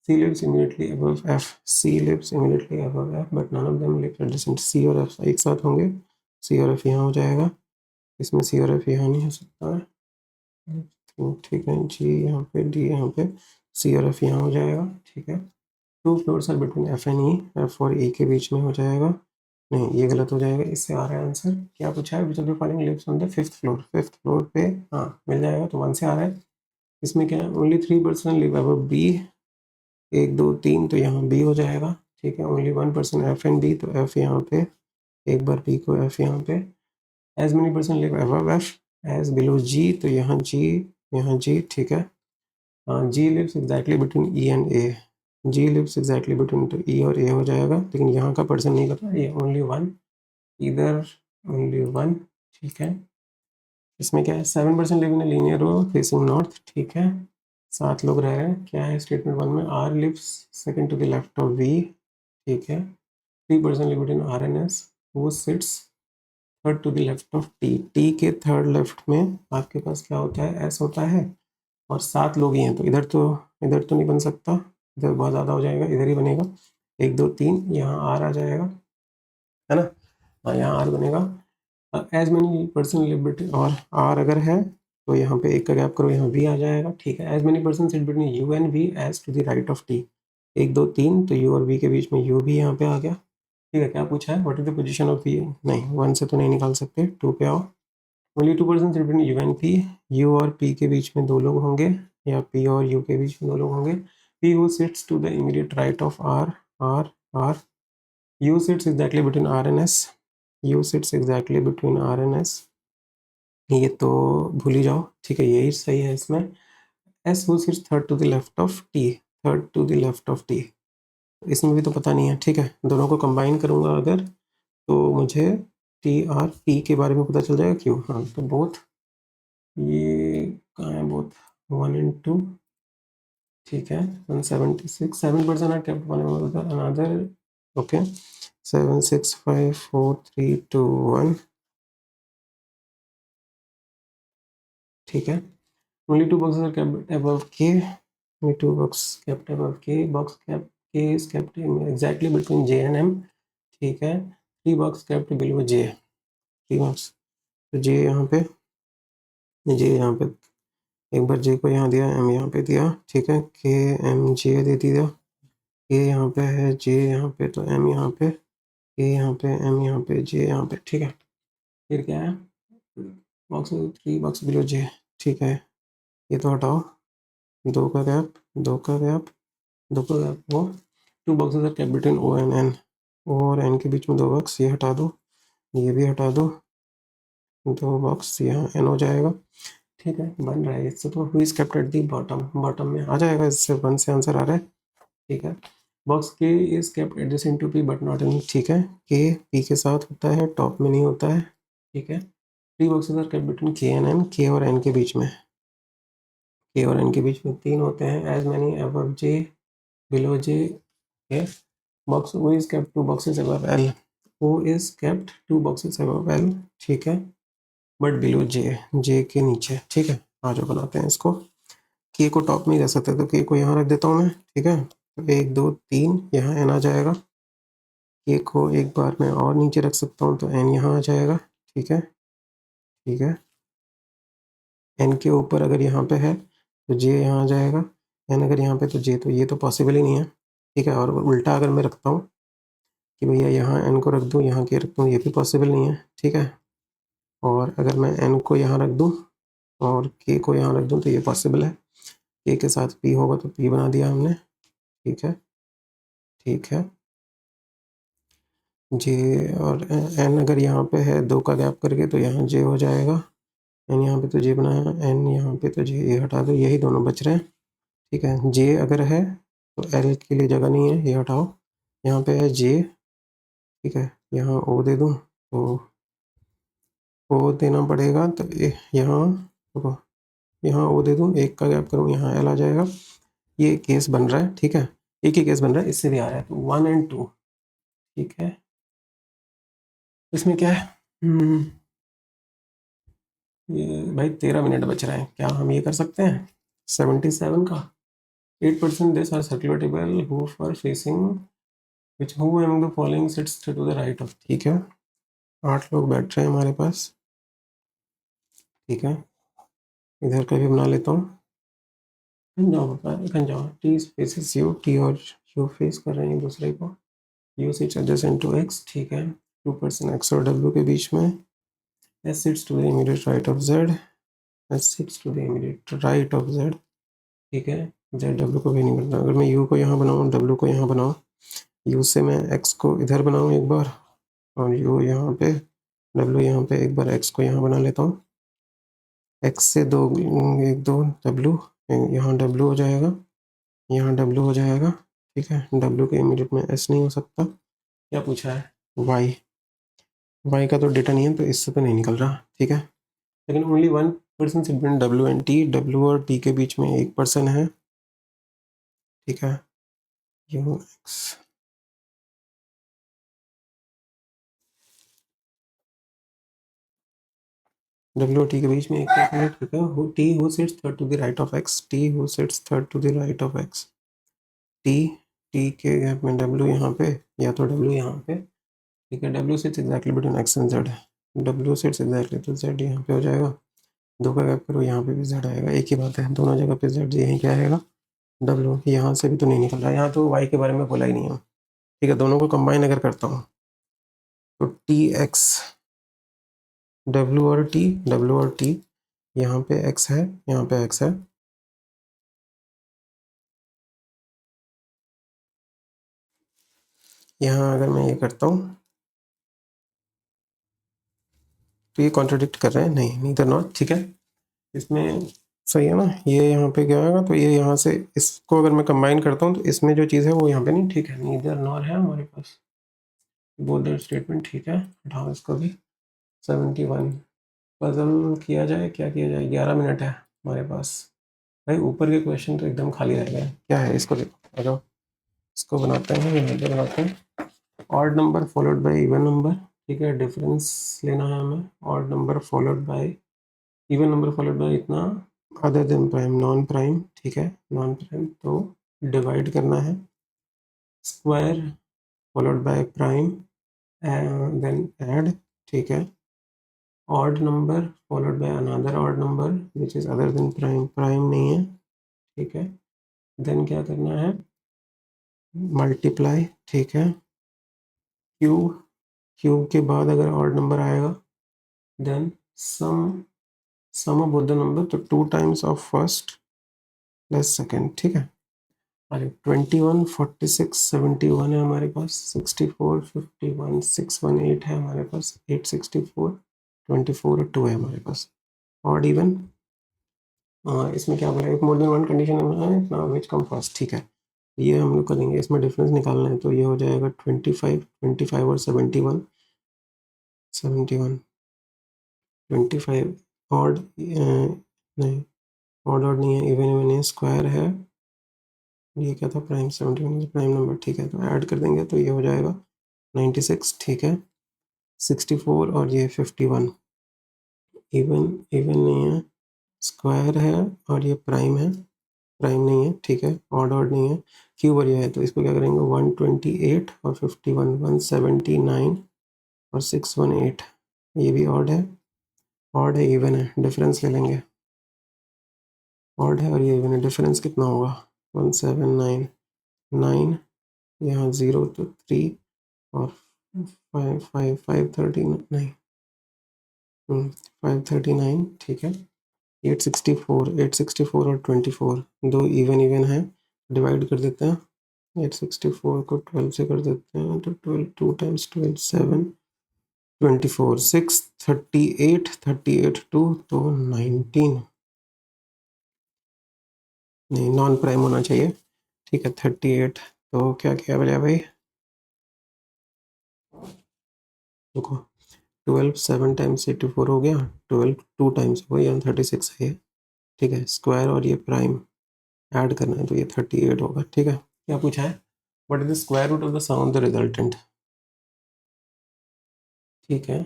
C lives immediately above F, C lives immediately above F but none of them live adjacent, C और F एक साथ होंगे, C और F यहाँ हो जाएगा, इसमें C और F यहाँ नहीं हो सकता है, ठीक है, G यहाँ पे, D यहाँ पे, C और F यहाँ हो जाएगा, ठीक है, 2 floors are between F and E, F और E के बीच में हो जाएगा, नहीं ये गलत हो जाएगा, इससे आ रहा है आंसर, क्या पूछा है, which of the following lives on the 5th floor, 5th floor पे, हाँ मिल जाएगा, तो 1 से आ रहा है, इसमें क्या है, ओनली 3% लिव अबव B, 1 2 3, तो यहाँ B हो जाएगा, ठीक है, ओनली 1% F एंड B, तो F यहाँ पे, एक बार B को F यहाँ पे, as many percent live above F, as below G, तो यहाँ G, यहाँ G, ठीक है, G lives exactly between E and A, G lives exactly between, तो E और A हो जाएगा, लेकिन यहाँ का पर्सन नहीं पता, ये ओनली 1, इधर ओनली 1, ठीक है, इसमें क्या है, 7% live in linear row facing north, ठीक है, 7 लोग रह रहे हैं, क्या है स्टेटमेंट 1 में, R lives second to the left of V, ठीक है, 3% live between R and S, वो sits third to the left of T, T के थर्ड लेफ्ट में आपके पास क्या होता है, S होता है, और 7 लोग ही हैं, तो इधर तो नहीं बन सकता, इधर बहुत ज़्यादा हो जाएगा, इधर ही बनेगा, 1 2 3, यहाँ R आ जाएगा, है ना, हाँ यहाँ R बनेगा, as many person live between, और R अगर है तो यहाँ पे एक का गैप करो, यहाँ V आ जाएगा, ठीक है, as many person sit between U and V as to the right of T, 1 2 3, तो U और V के बीच में U भी यहाँ पे आ गया, ठीक है, क्या पूछा है, what is the position of V, नहीं 1 से तो नहीं निकाल सकते, 2 पे आओ, only 2% seat between U and P, U और P के बीच में 2 लोग होंगे, या P और U के बीच में 2 लोग होंगे, P who sits to the immediate right of R, U sits exactly between R and S, U sits exactly between R and S, ये तो भूल ही जाओ, ठीक है, यही सही है इसमें, S who sits third to the left of T, third to the left of T, इसमें भी तो पता नहीं है, ठीक है, दोनों को कंबाइन करूँगा अगर, तो मुझे TRP के बारे में पता चल जाएगा, क्यों, हाँ, तो बोथ, ये कहाँ है, बोथ 1 and 2, ठीक है, 176, 7% are kept one over the another, okay, 7 6 5 4 3 2 1, ठीक है, only 2 boxes are kept above K, only 2 boxes kept above K, box kept K is kept exactly between J and M, ठीक है, 3 box kept below J, 3 box, तो J यहाँ पे, J यहाँ पे, एक बार J को यहाँ दिया, M यहाँ पे दिया, ठीक है, K M J दे दिया, K यहाँ पे है, J यहाँ पे, तो M यहाँ पे, K यहाँ पे, M यहाँ पे, J यहाँ पे, ठीक है, फिर क्या है, बॉक्स 3 बॉक्स बिलो J, ठीक है, ये तो हटाओ, 2 का गैप, 2 का गैप, 2 का गैप, वो 2 boxes are kept between O and N, O और N के बीच में 2 बॉक्स, ये हटा दो, ये भी हटा दो, 2 बॉक्स यहाँ N हो जाएगा, ठीक है, बन रहा है इससे, तो who is kept at the bottom, bottom में आ जाएगा, इससे 1 से आंसर आ रहा है, ठीक है, box K is kept adjacent to P but not in, ठीक है, के पी के साथ होता है, टॉप में नहीं होता है, ठीक है, 3 बॉक्सेस आर केप्ट बिटवीन के एंड एन, के और एन के बीच में, के और एन के बीच में 3 होते हैं, as many above J below J, box O is kept 2 boxes above L, O is kept 2 boxes above L, ठीक है, बट बिलो जे, जे के नीचे, ठीक है, आज बनाते हैं इसको, के को टॉप में ही रह सकते, तो के को यहाँ रख देता हूँ मैं, ठीक है, तो 1 2 3 यहाँ एन आ जाएगा, के को एक बार मैं और नीचे रख सकता हूँ, तो एन यहाँ आ जाएगा, ठीक है, ठीक है, एन के ऊपर अगर यहाँ पे है तो जे यहाँ आ जाएगा, एन अगर यहाँ पे तो जे, तो ये तो पॉसिबल ही नहीं है, ठीक है। और उल्टा अगर मैं रखता हूँ कि भैया यहाँ n को रख दूँ, यहाँ के रख दूँ, ये भी पॉसिबल नहीं है, ठीक है। और अगर मैं n को यहाँ रख दूँ और k को यहाँ रख दूँ तो ये पॉसिबल है। k के साथ p होगा तो p बना दिया हमने, ठीक है, ठीक है। j और n अगर यहाँ पे है 2 का गैप करके तो यहाँ j हो जाएगा, n यहाँ पे तो j बनाया, n यहाँ पे तो j, ये हटा दो, यही दोनों बच रहे हैं, ठीक है। j अगर है तो l के लिए जगह नहीं है, ये हटाओ, यहाँ पे है j, ठीक है। यहाँ o दे दूँ तो o देना पड़ेगा, तो यहाँ रुको, यहाँ o दे दूँ, 1 का गैप करूँ, यहाँ l आ जाएगा। ये केस बन रहा है, ठीक है, एक ही केस बन रहा है, इससे भी आ रहा है, तो 1 और 2, ठीक है। इसमें क्या है, ये भाई 13 मिनट बच रहे हैं, क्या हम ये कर सकते हैं 77 का 8% this are circular table who for facing which who among the following sits to the right of, ठीक है। 8 लोग बैठ रहे हैं हमारे पास, ठीक है। इधर का भी बना लेता हूँ, जाओ टी फेसेस यू, टी और यू फेस कर रहे हैं एक दूसरे को, U sits adjacent to X, ठीक है। 2% एक्स और डब्ल्यू के बीच में, S sits to the immediate right of Z, S sits to the immediate right of Z, ठीक है। जेड डब्ल्यू को भी नहीं करना, अगर मैं यू को यहाँ बनाऊँ, डब्ल्यू को यहाँ बनाऊँ, यू से मैं एक्स को इधर बनाऊँ एक बार, और यू यहाँ पे, डब्ल्यू यहाँ पे, एक बार एक्स को यहाँ बना लेता हूँ, एक्स से 2 1 2 डब्ल्यू, यहाँ डब्ल्यू हो जाएगा, यहाँ डब्ल्यू हो जाएगा, ठीक है। डब्ल्यू के इमीडिएट में एस नहीं हो सकता, क्या पूछा है, वाई, वाई का तो डेटा नहीं है तो इससे तो नहीं निकल रहा, ठीक है। लेकिन ओनली 1% बिटवीन डब्ल्यू एंड टी, डब्ल्यू और टी के बीच में 1% है, ठीक है। यू एक्स, डब्ल्यू और टी के बीच में 1% है, ठीक है। T who sits third to the right of X, T who sits third to the right of X, T, T के गैप में डब्ल्यू यहाँ पे, या तो डब्ल्यू यहाँ पे, ठीक है। W sits exactly between x and Z, W sits exactly, तो जेड यहाँ पे हो जाएगा, 2 का गैप करो, यहाँ पे भी जेड आएगा, एक ही बात है, दोनों जगह पे जेड, यहीं क्या आएगा डब्ल्यू, यहाँ से भी तो नहीं निकल रहा है, यहाँ तो वाई के बारे में बोला ही नहीं है, ठीक है। दोनों को कंबाइन अगर करता हूँ तो टी एक्स, डब्ल्यू और टी, डब्ल्यू और टी, यहाँ पे एक्स है, यहाँ पे एक्स है, यहाँ अगर मैं ये करता हूँ तो ये कॉन्ट्रडिक्ट कर रहे हैं, नहीं, नीदर नॉट, ठीक है। इसमें सही है ना, ये यहाँ पे क्या आएगा, तो ये यहाँ से इसको अगर मैं कंबाइन करता हूँ तो इसमें जो चीज़ है वो यहाँ पे नहीं, ठीक है, नीदर नॉर है हमारे पास, बोथ दैट स्टेटमेंट, ठीक है। हटाओ इसको भी। 71 पजल किया जाए, क्या किया जाए, 11 मिनट है हमारे पास। भाई ऊपर के क्वेश्चन तो एकदम खाली रह गए, क्या है, इसको देखो, आ जाओ, इसको बनाते हैं, यहाँ पे बनाते हैं, odd number followed by even number, ठीक है। डिफरेंस लेना है हमें, odd number followed by even number followed by इतना, other than prime, non prime, ठीक है, नॉन प्राइम, तो डिवाइड करना है, square followed by prime, then add, ठीक है। Odd number followed by another odd number which is other than prime, prime नहीं है, ठीक है। देन क्या करना है, मल्टीप्लाई, ठीक है। क्यू, क्यू के बाद अगर ऑड नंबर आएगा then sum of both the number, तो 2 times of first plus second, ठीक है। अरे 21 46 71 है हमारे पास, 64 51 618 है हमारे पास, 864 24 और 2 है हमारे पास, ऑड इवन। इसमें क्या बोला, एक मोर देन वन कंडीशन है ना, विच कम फर्स्ट, ठीक है। ये हम लोग करेंगे, इसमें डिफरेंस निकालना है, तो ये हो जाएगा 25 और 71 25 ऑड, नहीं, ऑड नहीं है, इवन इवन है, स्क्वायर है, ये क्या था, प्राइम, 71 प्राइम नंबर, ठीक है। तो ऐड कर देंगे तो ये हो जाएगा 96, ठीक है। 64 और ये 51, इवन इवन नहीं है, स्क्वायर है, और ये प्राइम है, प्राइम नहीं है, ठीक है। ऑड ऑड नहीं है, क्यूब और ये है, तो इसको क्या करेंगे, 128 और 51 179 और 618, ये भी ऑड है, ऑड है, इवन है, डिफरेंस ले लेंगे, ऑड है और ये इवन है, डिफरेंस कितना होगा, 1799 यहाँ 0 तो 3 और 539 539 ठीक है। 864 और 24 दो इवन है, डिवाइड कर देते हैं। 864 को 12 से कर देते हैं तो 12 2 टाइम्स 12 7 24 6 38 38 2 तो 19 नहीं नॉन प्राइम होना चाहिए ठीक है। 38 तो क्या किया बजा भाई, देखो 12 7 टाइम्स 84 हो गया, 12 2 टाइम्स हो गया 36 है ठीक है। स्क्वायर और ये प्राइम ऐड करना है तो ये 38 होगा ठीक है। क्या पूछा है, what is the square root of the sum of the resultant ठीक है।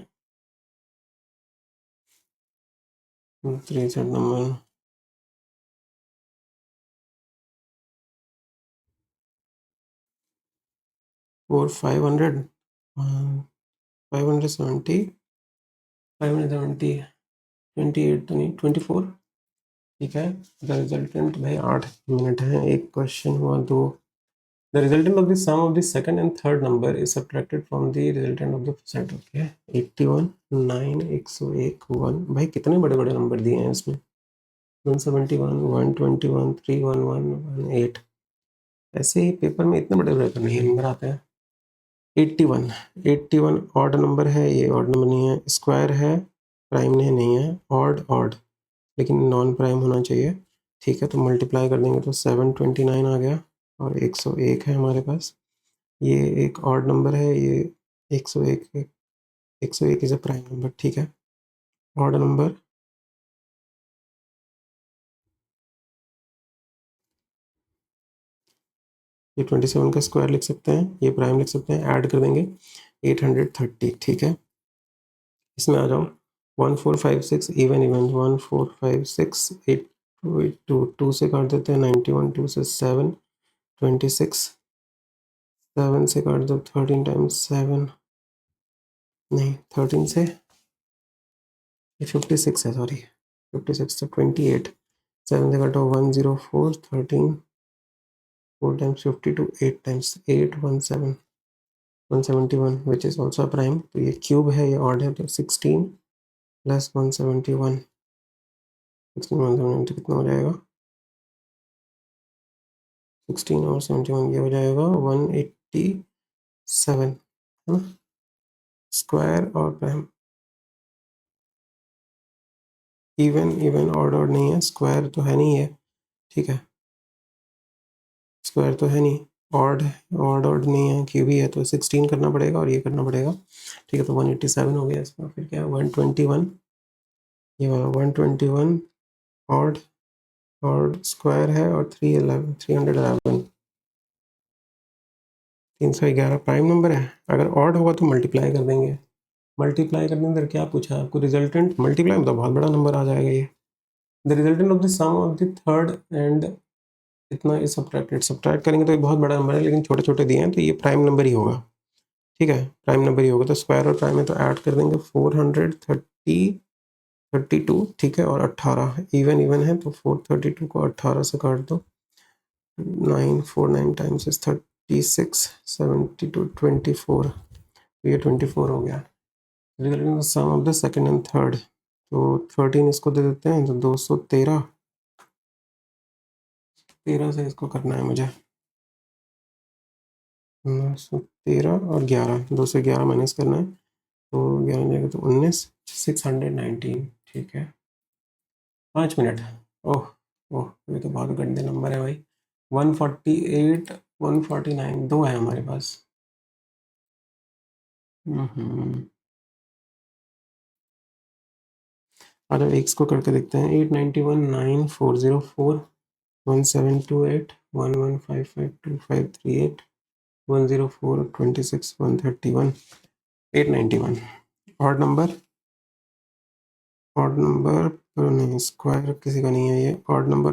3 सेट नंबर 4 500 570 570 28 तो नहीं 24 ठीक है। द रिजल्टेंट भाई 8 मिनट है, एक क्वेश्चन हुआ दो। The resultant of the sum of the second and third number is subtracted from the resultant of the first okay. 81 9 101 1 भाई कितने बड़े बड़े नंबर दिए हैं इसमें, 171 121 311 18 ऐसे ही पेपर में इतने बड़े बड़े तो नहीं नंबर आते हैं। 81 ऑड नंबर है, ये ऑड नंबर नहीं है, स्क्वायर है, प्राइम नहीं है, ऑड ऑड लेकिन नॉन प्राइम होना चाहिए ठीक है। तो मल्टीप्लाई कर देंगे तो 729 आ गया और 101 है हमारे पास। ये एक ऑड नंबर है, ये 101 101 इज अ प्राइम नंबर ठीक है। ऑड नंबर ये 27 का स्क्वायर लिख सकते हैं, ये प्राइम लिख सकते हैं, ऐड कर देंगे 830 ठीक है। इसमें आ जाओ 1456 इवन 1456 8 2 2 से काट देते हैं 91 2 से 7 26 7 से काट दो 13 टाइम्स 7 नहीं 13 से ये 56 है सॉरी 56 से 28 7 से काटो 104 13 4 times 52 8 times 8 17 171 which is also prime. तो ये क्यूब है, ये ऑड है तो 16 प्लस 171 16 171 कितना हो जाएगा 16 और 71 ये हो जाएगा 187 है ना। स्क्वायर और प्राइम इवन ऑड नहीं है, स्क्वायर तो है नहीं है ठीक है, स्क्वायर तो है नहीं, ऑड ऑड नहीं है, क्यूब ही है तो 16 करना पड़ेगा और ये करना पड़ेगा ठीक है। तो 187 हो गया इसका, फिर क्या 121 ये वाला 121 ऑड ऑड स्क्वायर है और 311 311 प्राइम नंबर है। अगर ऑड होगा तो मल्टीप्लाई कर देंगे, मल्टीप्लाई करने अंदर क्या पूछा आपको, रिजल्टेंट मल्टीप्लाई में तो बहुत बड़ा नंबर आ जाएगा ये। The resultant of the sum of the third and इतना इज सब्ट्रैक्ट करेंगे तो एक बहुत बड़ा नंबर है, लेकिन छोटे छोटे दिए हैं तो ये प्राइम नंबर ही होगा ठीक है। प्राइम नंबर ही होगा तो स्क्वायर और प्राइम है तो ऐड कर देंगे 432 ठीक है और 18 इवन है तो 432 को 18 से काट दो 949 टाइम्स इज 36 72 24 तो ये 24 हो गया। Resultant sum of the second and third तो 13 इसको दे देते हैं तो 213 13 से इसको करना है मुझे 13 और 11 2 से 11 माइनस करना है तो 11 जाएगा तो 19 619 ठीक है। 5 मिनट ओह ओह ये तो बहुत गंदे नंबर है भाई। 148 149 दो है हमारे पास। अरे एक्स को करके देखते हैं 891 9404 1728 1155 104 26 131 891 ऑड नंबर तो नहीं, स्क्वायर किसी का नहीं है, ये ऑड नंबर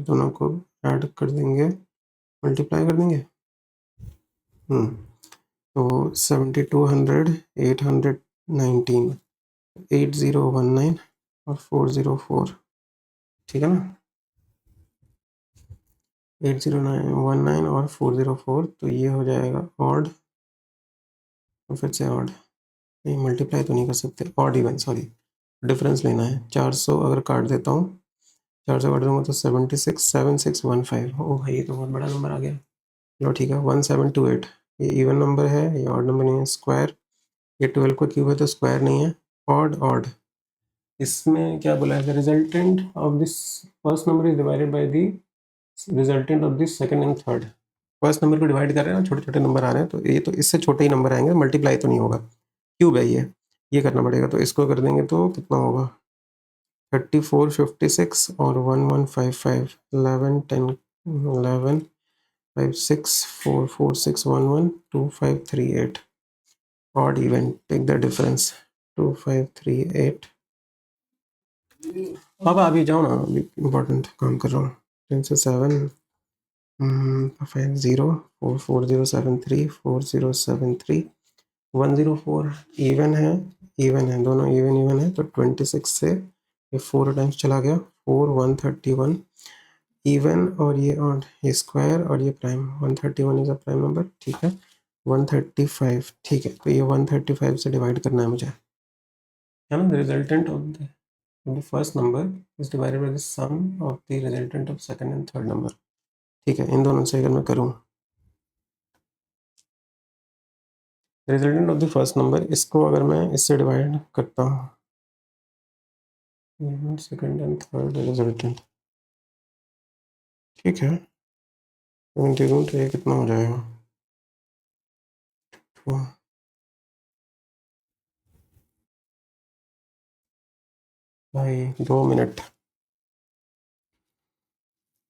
दोनों को ऐड कर देंगे मल्टीप्लाई कर देंगे तो 7200 819 8019 और 404 ठीक है ना। 8019 और 404, तो ये हो जाएगा ऑड, फिर से ऑड, नहीं मल्टीप्लाई तो नहीं कर सकते, ऑड इवन, सॉरी डिफरेंस लेना है। 400 अगर काट देता हूँ, 400 काट दूंगा तो 767615। ओ भाई ये तो बहुत बड़ा नंबर आ गया। चलो ठीक है, 1728, ये इवन नंबर है, ये ऑड नंबर नहीं है। स्क्वायर, ये 12 का क्यूब है तो स्क्वायर नहीं है। ऑड ऑड, इसमें क्या बोला है, the resultant of this first number is divided by the resultant of this second and third. First number को डिवाइड कर रहे हैं ना, छोटे छोटे नंबर आ रहे हैं, तो ये तो इससे छोटे ही नंबर आएंगे, मल्टीप्लाई तो नहीं होगा, क्यूब है ये करना पड़ेगा। तो इसको कर देंगे तो कितना होगा, 3456 और 1155, 11 10 11 5 6 4 4 6 1 1 2 5 3 8, odd even, take the difference, 2 5 3 8। पापा अभी जाओ ना, अभी इम्पोर्टेंट काम कर रहा हूँ। 10 से 7 5 0 4 4 0 7 3 4 0 7 3 104, इवन है दोनों, इवन है, तो 26 से ये 4 टाइम्स चला गया, 4 131, इवन और ये ऑड, ये स्क्वायर और ये prime, 131 is a prime number, ठीक है। 135, ठीक है, तो ये 135 से डिवाइड करना है मुझे, है ना। The resultant of the first number is divided by the sum of the resultant of second and third number, ठीक है। इन दोनों से अगर मैं करूँ, resultant of the first number, इसको अगर मैं इससे डिवाइड करता हूँ, सेकंड एंड थर्ड रिजल्टेंट, ठीक है। 72, तो ये कितना हो जाएगा, भाई 2 मिनट,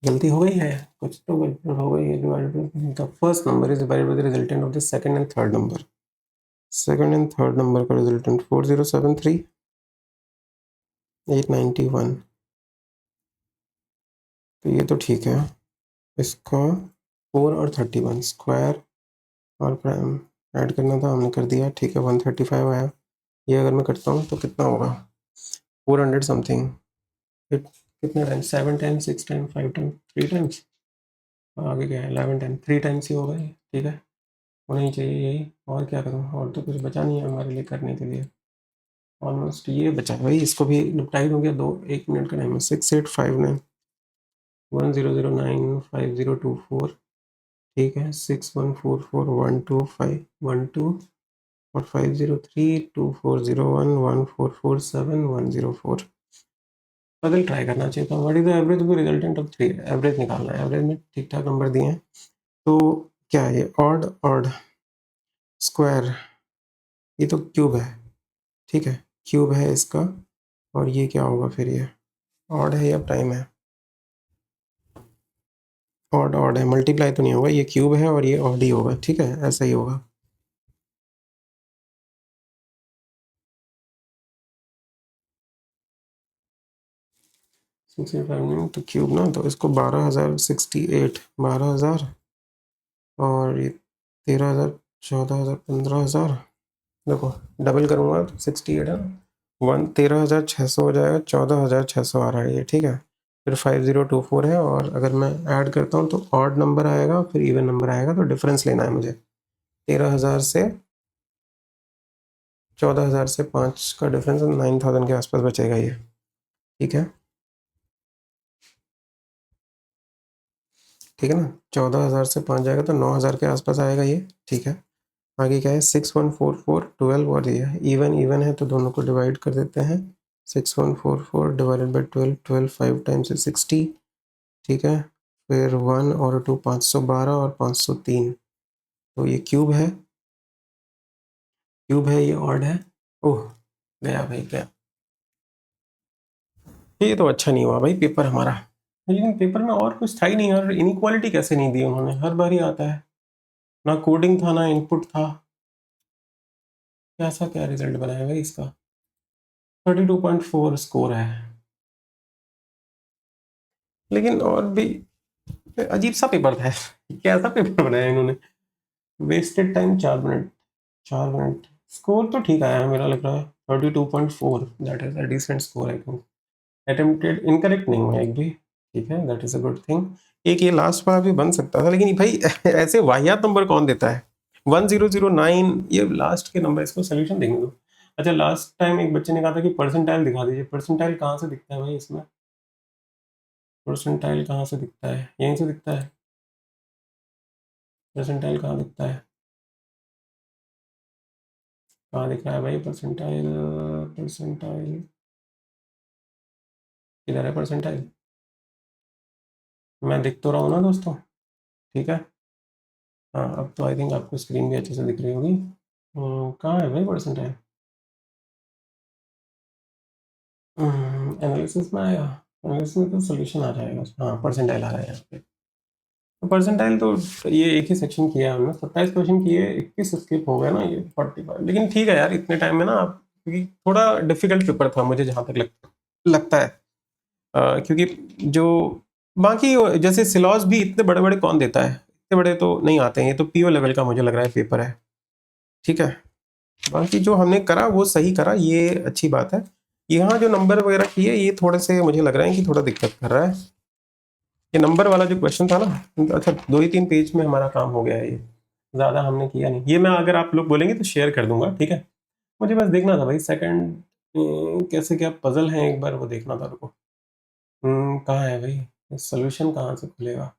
गलती हो गई है, कुछ तो गलती हो गई है। Divided the first number is divided by the resultant of the second and third number, second and third number का रिजल्टेंट 4073 891, तो ये तो ठीक है। इसका 4 और 31 स्क्वायर और प्राइम ऐड करना था, हमने कर दिया, ठीक है। 135 आया। ये अगर मैं करता हूँ तो कितना होगा, 400 समथिंग, कितने times, 7 times 6 times 5 times 3 times, आगे क्या है, 11 टाइम, 3 टाइम्स ही होगा ये, ठीक है। होना ही चाहिए यही, और क्या करूँ, और तो कुछ बचा नहीं है हमारे लिए करने के लिए। ऑलमोस्ट ये बचा भाई, इसको भी निपटाई हो गया, 1 मिनट का टाइम है। 6859 10095024, ठीक है। 61441251 और 50324011447 बदल ट्राई करना चाहिए था। What is the average of the resultant of 3, average निकालना है, एवरेज में ठीक ठाक नंबर दिए हैं, तो क्या है ये, ऑड ऑड स्क्वायर, ये तो क्यूब है, ठीक है, क्यूब है इसका, और ये क्या होगा फिर, ये ऑड है या प्राइम है, ऑड ऑड है, मल्टीप्लाई तो नहीं होगा, ये क्यूब है और ये ऑड ही होगा, ठीक है, ऐसा ही होगा। तो क्यूब ना, तो इसको 12,068, 12,000 और ये 13,000, 14,000, 15,000, देखो डबल करूँगा तो 68 है, 13,600 हो जाएगा, 14,600 आ रहा है ये, ठीक है। फिर 5024 है, और अगर मैं ऐड करता हूँ तो ऑड नंबर आएगा, फिर इवन नंबर आएगा, तो डिफरेंस लेना है मुझे। 13,000 से 14,000 से 5 का डिफरेंस, 9,000 के आसपास बचेगा ये, ठीक है, ठीक है ना। 14,000 से 5 जाएगा तो 9,000 के आसपास आएगा ये, ठीक है। आगे क्या है, 6144 12, और ये इवन इवन है तो दोनों को डिवाइड कर देते हैं। 6144 डिवाइडेड बाई 12, 12 5 टाइम्स 60, ठीक है। फिर 1 और 2 512 और 503, तो ये क्यूब है, ये ऑड है। ओह गया भाई गया, ये तो अच्छा नहीं हुआ भाई पेपर हमारा, लेकिन पेपर में और कुछ था ही नहीं, और इनइक्वालिटी कैसे नहीं दी उन्होंने, हर बार ही आता है, ना कोडिंग था ना इनपुट था, कैसा क्या रिजल्ट बनाया भाई इसका। 32.4 स्कोर है, लेकिन और भी अजीब सा पेपर था कैसा पेपर बनाया इन्होंने, wasted time 4 minute, 4 minute. Score तो ठीक आया है मेरा लग रहा है, 32.4, that is a decent score I think. Attempted incorrect नहीं हुआ एक भी, ठीक है, that is a good thing. एक ये लास्ट वाला भी बन सकता था, लेकिन भाई ऐसे वाहियात नंबर कौन देता है? 1009, ये लास्ट के नंबर, इसको सोल्यूशन देंगे दो। अच्छा, लास्ट टाइम एक बच्चे ने कहा था कि परसेंटाइल दिखा दीजिए। परसेंटाइल कहाँ से दिखता है भाई इसमें? परसेंटाइल कहाँ से दिखता है? यहीं से दिखता है। परसेंटाइल कहाँ दिखता है? कहाँ दिख रहा है भाई परसेंटाइल? परसेंटाइल किधर है परसेंटाइल? मैं दिख तो रहा हूँ ना दोस्तों, ठीक है। हाँ, अब तो आई थिंक आपको स्क्रीन भी अच्छे से दिख रही होगी। कहाँ है भाई परसेंटाइल? एनालिसिस में आया। एनालिसिस में तो सोल्यूशन आ जाएगा। हाँ, परसेंटाइल आ रहा है यहाँ पे। तो परसेंटाइल तो ये एक ही सेक्शन किया है हमने, 27 क्वेश्चन किए, 21 स्किप हो गया ना, ये 45। लेकिन ठीक है यार, इतने टाइम में ना आप, क्योंकि थोड़ा डिफिकल्ट पेपर था मुझे जहाँ तक लगता है। क्योंकि जो बाकी जैसे सिलॉस भी इतने बड़े बड़े कौन देता है? इतने बड़े तो नहीं आते हैं, ये तो पीओ लेवल का मुझे लग रहा है पेपर है, ठीक है। बाकी जो हमने करा वो सही करा, ये अच्छी बात है। यहाँ जो नंबर वगैरह किए ये थोड़े से मुझे लग रहा है कि थोड़ा दिक्कत कर रहा है। ये नंबर वाला जो क्वेश्चन था ना, अच्छा 2 ही 3 पेज में हमारा काम हो गया है, ये ज़्यादा हमने किया नहीं। ये मैं अगर आप लोग बोलेंगे तो शेयर कर दूंगा, ठीक है। मुझे बस देखना था भाई सेकंड कैसे क्या पजल है, एक बार वो देखना था रुको। कहाँ है भाई सोल्यूशन, कहाँ से खुलेगा?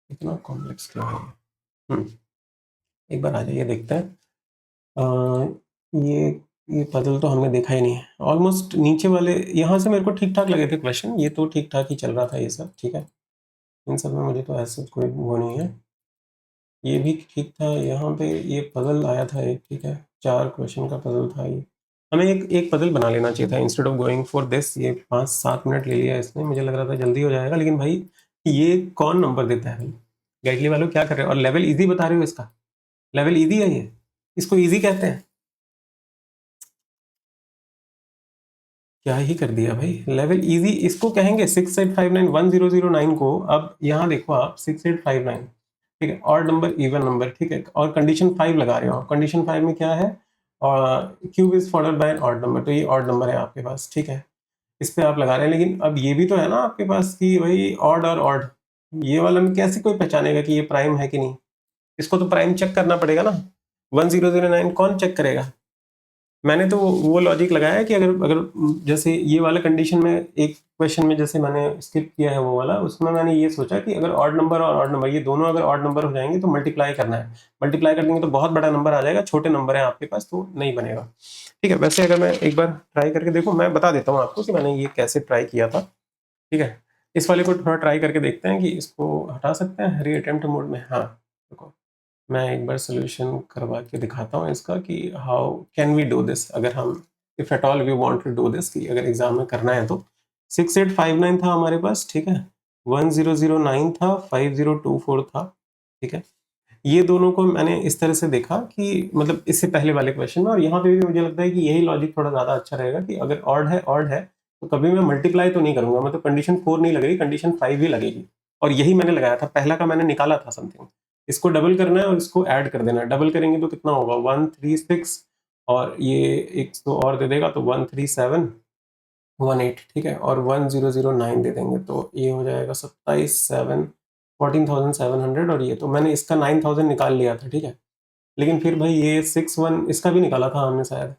इतना कॉम्प्लेक्स क्यों है ये? एक बार आ जाइए, देखते हैं। अ, ये ये पजल तो हमने देखा ही नहीं है ऑलमोस्ट। नीचे वाले यहाँ से मेरे को ठीक ठाक लगे थे क्वेश्चन, ये तो ठीक ठाक ही चल रहा था ये सब, ठीक है। इन सब में मुझे तो ऐसा कोई वो नहीं है। ये भी ठीक था। यहाँ पे ये पजल आया था एक, ठीक है, 4 क्वेश्चन का पजल था ये। हमें एक एक पजल बना लेना चाहिए था instead of going for this. ये 5-7 मिनट ले लिया इसने, मुझे लग रहा था जल्दी हो जाएगा, लेकिन भाई ये कौन नंबर देता है भाई? गाइडली वालों क्या कर रहे हो? और लेवल इजी बता रहे हो इसका? लेवल इजी है ये? इसको इजी कहते हैं? क्या ही कर दिया भाई, लेवल इजी इसको कहेंगे? 6859 1009 को, अब यहाँ देखो आप 6859, ठीक है, ऑड नंबर इवन नंबर, ठीक है, और कंडीशन 5 लगा रहे हो। कंडीशन 5 में क्या है? और cube is followed by an odd number, तो ये ऑड नंबर है आपके पास, ठीक है। इस पे आप लगा रहे हैं, लेकिन अब ये भी तो है ना आपके पास कि भाई ऑड और ऑड, ये वाला में कैसे कोई पहचानेगा कि ये प्राइम है कि नहीं? इसको तो प्राइम चेक करना पड़ेगा ना। 1009 कौन चेक करेगा? मैंने तो वो लॉजिक लगाया है कि अगर अगर जैसे ये वाला कंडीशन में, एक क्वेश्चन में जैसे मैंने स्किप किया है वो वाला, उसमें मैंने ये सोचा कि अगर ऑड नंबर और ऑड नंबर ये दोनों अगर ऑड नंबर हो जाएंगे तो मल्टीप्लाई करना है। मल्टीप्लाई कर देंगे तो बहुत बड़ा नंबर आ जाएगा, छोटे नंबर है आपके पास तो नहीं बनेगा, ठीक है। वैसे अगर मैं एक बार ट्राई करके देखो, मैं बता देता हूँ आपको कि मैंने ये कैसे ट्राई किया था, ठीक है। इस वाले को थोड़ा ट्राई करके देखते हैं कि इसको हटा सकते हैं री अटेम्प्ट मोड में। हाँ, देखो मैं एक बार सोल्यूशन करवा के दिखाता हूँ इसका कि how can we do this, अगर हम if at all we want to do this, कि अगर एग्जाम में करना है तो। 6859 था हमारे पास, ठीक है, 1009 था, 5024 था, ठीक है। ये दोनों को मैंने इस तरह से देखा कि मतलब इससे पहले वाले क्वेश्चन में, और यहाँ पे भी मुझे लगता है कि यही लॉजिक थोड़ा ज़्यादा अच्छा रहेगा कि अगर ऑड है तो कभी मैं मल्टीप्लाई तो नहीं करूंगा, मतलब कंडीशन 4 नहीं लगेगी, कंडीशन 5 ही लगेगी। और यही मैंने लगाया था, पहला का मैंने निकाला था समथिंग। इसको डबल करना है और इसको ऐड कर देना है। डबल करेंगे तो कितना होगा? 136, और ये एक तो और दे देगा तो 13718, ठीक है, और 1009 दे देंगे तो ये हो जाएगा 14,700। और ये तो मैंने इसका 9,000 निकाल लिया था, ठीक है। लेकिन फिर भाई ये 61 इसका भी निकाला था हमने शायद,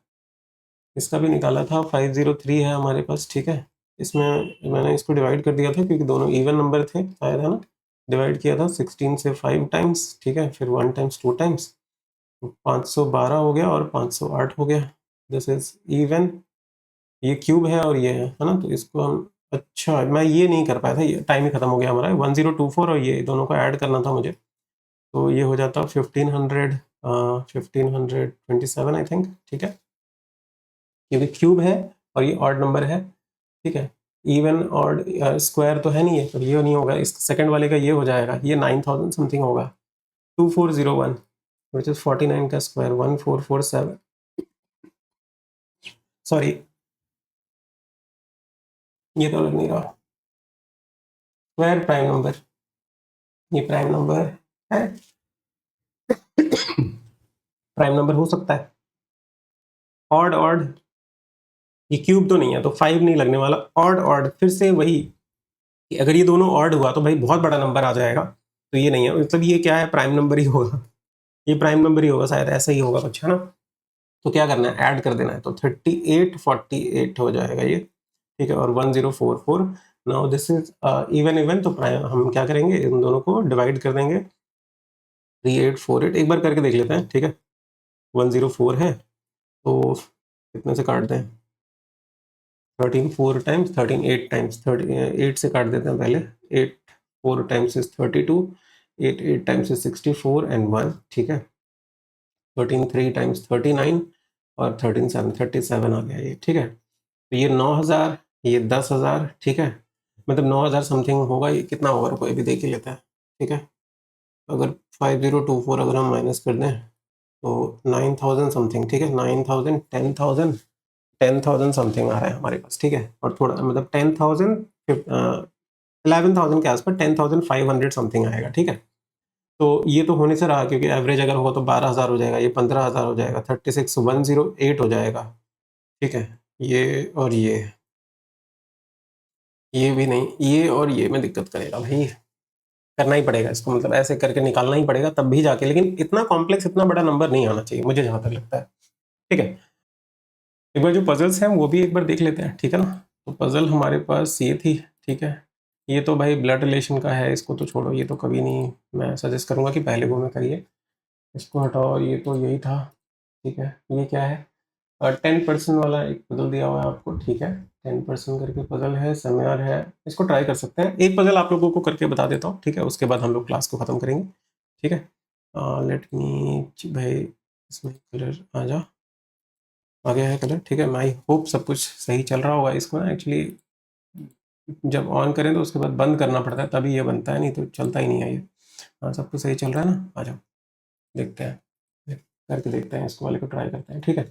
इसका भी निकाला था, 503 है हमारे पास, ठीक है। इसमें मैंने इसको डिवाइड कर दिया था क्योंकि दोनों इवन नंबर थे शायद, है ना। डिवाइड किया था 16 से 5 टाइम्स, ठीक है, फिर 1 टाइम्स 2 टाइम्स, 512 हो गया और 508 हो गया। दिस इज इवन, ये क्यूब है और ये है ना, तो इसको हम, अच्छा मैं ये नहीं कर पाया था, ये टाइम ही खत्म हो गया हमारा। 1024 और ये दोनों को ऐड करना था मुझे, तो ये हो जाता 1527 आई थिंक, ठीक है। क्योंकि क्यूब है और ये ऑड नंबर है, ठीक है। इवन ऑड स्क्वायर तो है नहीं है, तो ये नहीं होगा। इस सेकंड वाले का ये हो जाएगा, ये 9000 समथिंग होगा। 2401 विच इज 49 का स्क्वायर 1447, सॉरी ये तो लग नहीं रहा। स्क्वायर प्राइम नंबर, ये प्राइम नंबर है, प्राइम नंबर हो सकता है। ऑड ऑड, ये क्यूब तो नहीं है तो 5 नहीं लगने वाला। ऑड ऑड फिर से वही, कि अगर ये दोनों ऑड हुआ तो भाई बहुत बड़ा नंबर आ जाएगा, तो ये नहीं है, मतलब ये क्या है, प्राइम नंबर ही होगा, ये प्राइम नंबर ही होगा, शायद ऐसा ही होगा कुछ, है ना। तो क्या करना है, ऐड कर देना है, तो 3848 हो जाएगा ये, ठीक है, और 1044। Now this is even even, तो प्राइम हम क्या करेंगे, इन दोनों को डिवाइड कर देंगे, 3848 एक बार करके देख लेते हैं, ठीक है। 104 है तो कितने से काट दें, 13 4 टाइम्स, 13 8 टाइम्स, 8 से काट देते हैं पहले, 8 4 times is 32, 8 8 times is 64 and 1, ठीक है। 13 3 टाइम्स 39 और 13 7 37 आ गया ये, ठीक है। तो ये 9000, ये 10,000, ठीक है, मतलब 9000 समथिंग होगा, ये कितना होगा, रुको ये भी देख ही लेता है, ठीक है। अगर 5024 अगर हम माइनस कर दें तो 9000 समथिंग, ठीक है, 9000, 10,000, 10,000 समथिंग आ रहा है हमारे पास, ठीक है, और थोड़ा मतलब 10,000, 11,000 के आसपास, 10,500 समथिंग आएगा, ठीक है। तो ये तो होने से रहा, क्योंकि एवरेज अगर होगा तो 12,000 हो जाएगा, ये 15,000 हो जाएगा, 36,108 हो जाएगा, ठीक है। ये और ये भी नहीं, ये और ये में दिक्कत करेगा भाई, करना ही पड़ेगा इसको, मतलब ऐसे करके निकालना ही पड़ेगा तब भी जाके, लेकिन इतना कॉम्प्लेक्स, इतना बड़ा नंबर नहीं आना चाहिए मुझे जहां तक लगता है, ठीक है। एक बार जो पजल्स हैं वो भी एक बार देख लेते हैं, ठीक है ना। तो पजल हमारे पास ये थी, ठीक है। ये तो भाई ब्लड रिलेशन का है, इसको तो छोड़ो, ये तो कभी नहीं, मैं सजेस्ट करूंगा कि पहले वो में करिए, इसको हटाओ, ये तो यही था, ठीक है। ये क्या है, 10% वाला एक पजल दिया हुआ है आपको, ठीक है, 10% करके पजल है, सेमिनार है, इसको ट्राई कर सकते हैं। एक पजल आप लोगों को करके बता देता हूँ, ठीक है, उसके बाद हम लोग क्लास को ख़त्म करेंगे, ठीक है। लेट मी भाई, इसमें कलर आ जा, आ गया है कलर, ठीक है। आई होप सब कुछ सही चल रहा होगा। इसको ना एक्चुअली जब ऑन करें तो उसके बाद बंद करना पड़ता है, तभी ये बनता है, नहीं तो चलता ही नहीं है ये। हाँ, सब कुछ सही चल रहा है ना, आ जाओ देखते हैं, करके देखते हैं, इसको वाले को ट्राई करते हैं, ठीक है।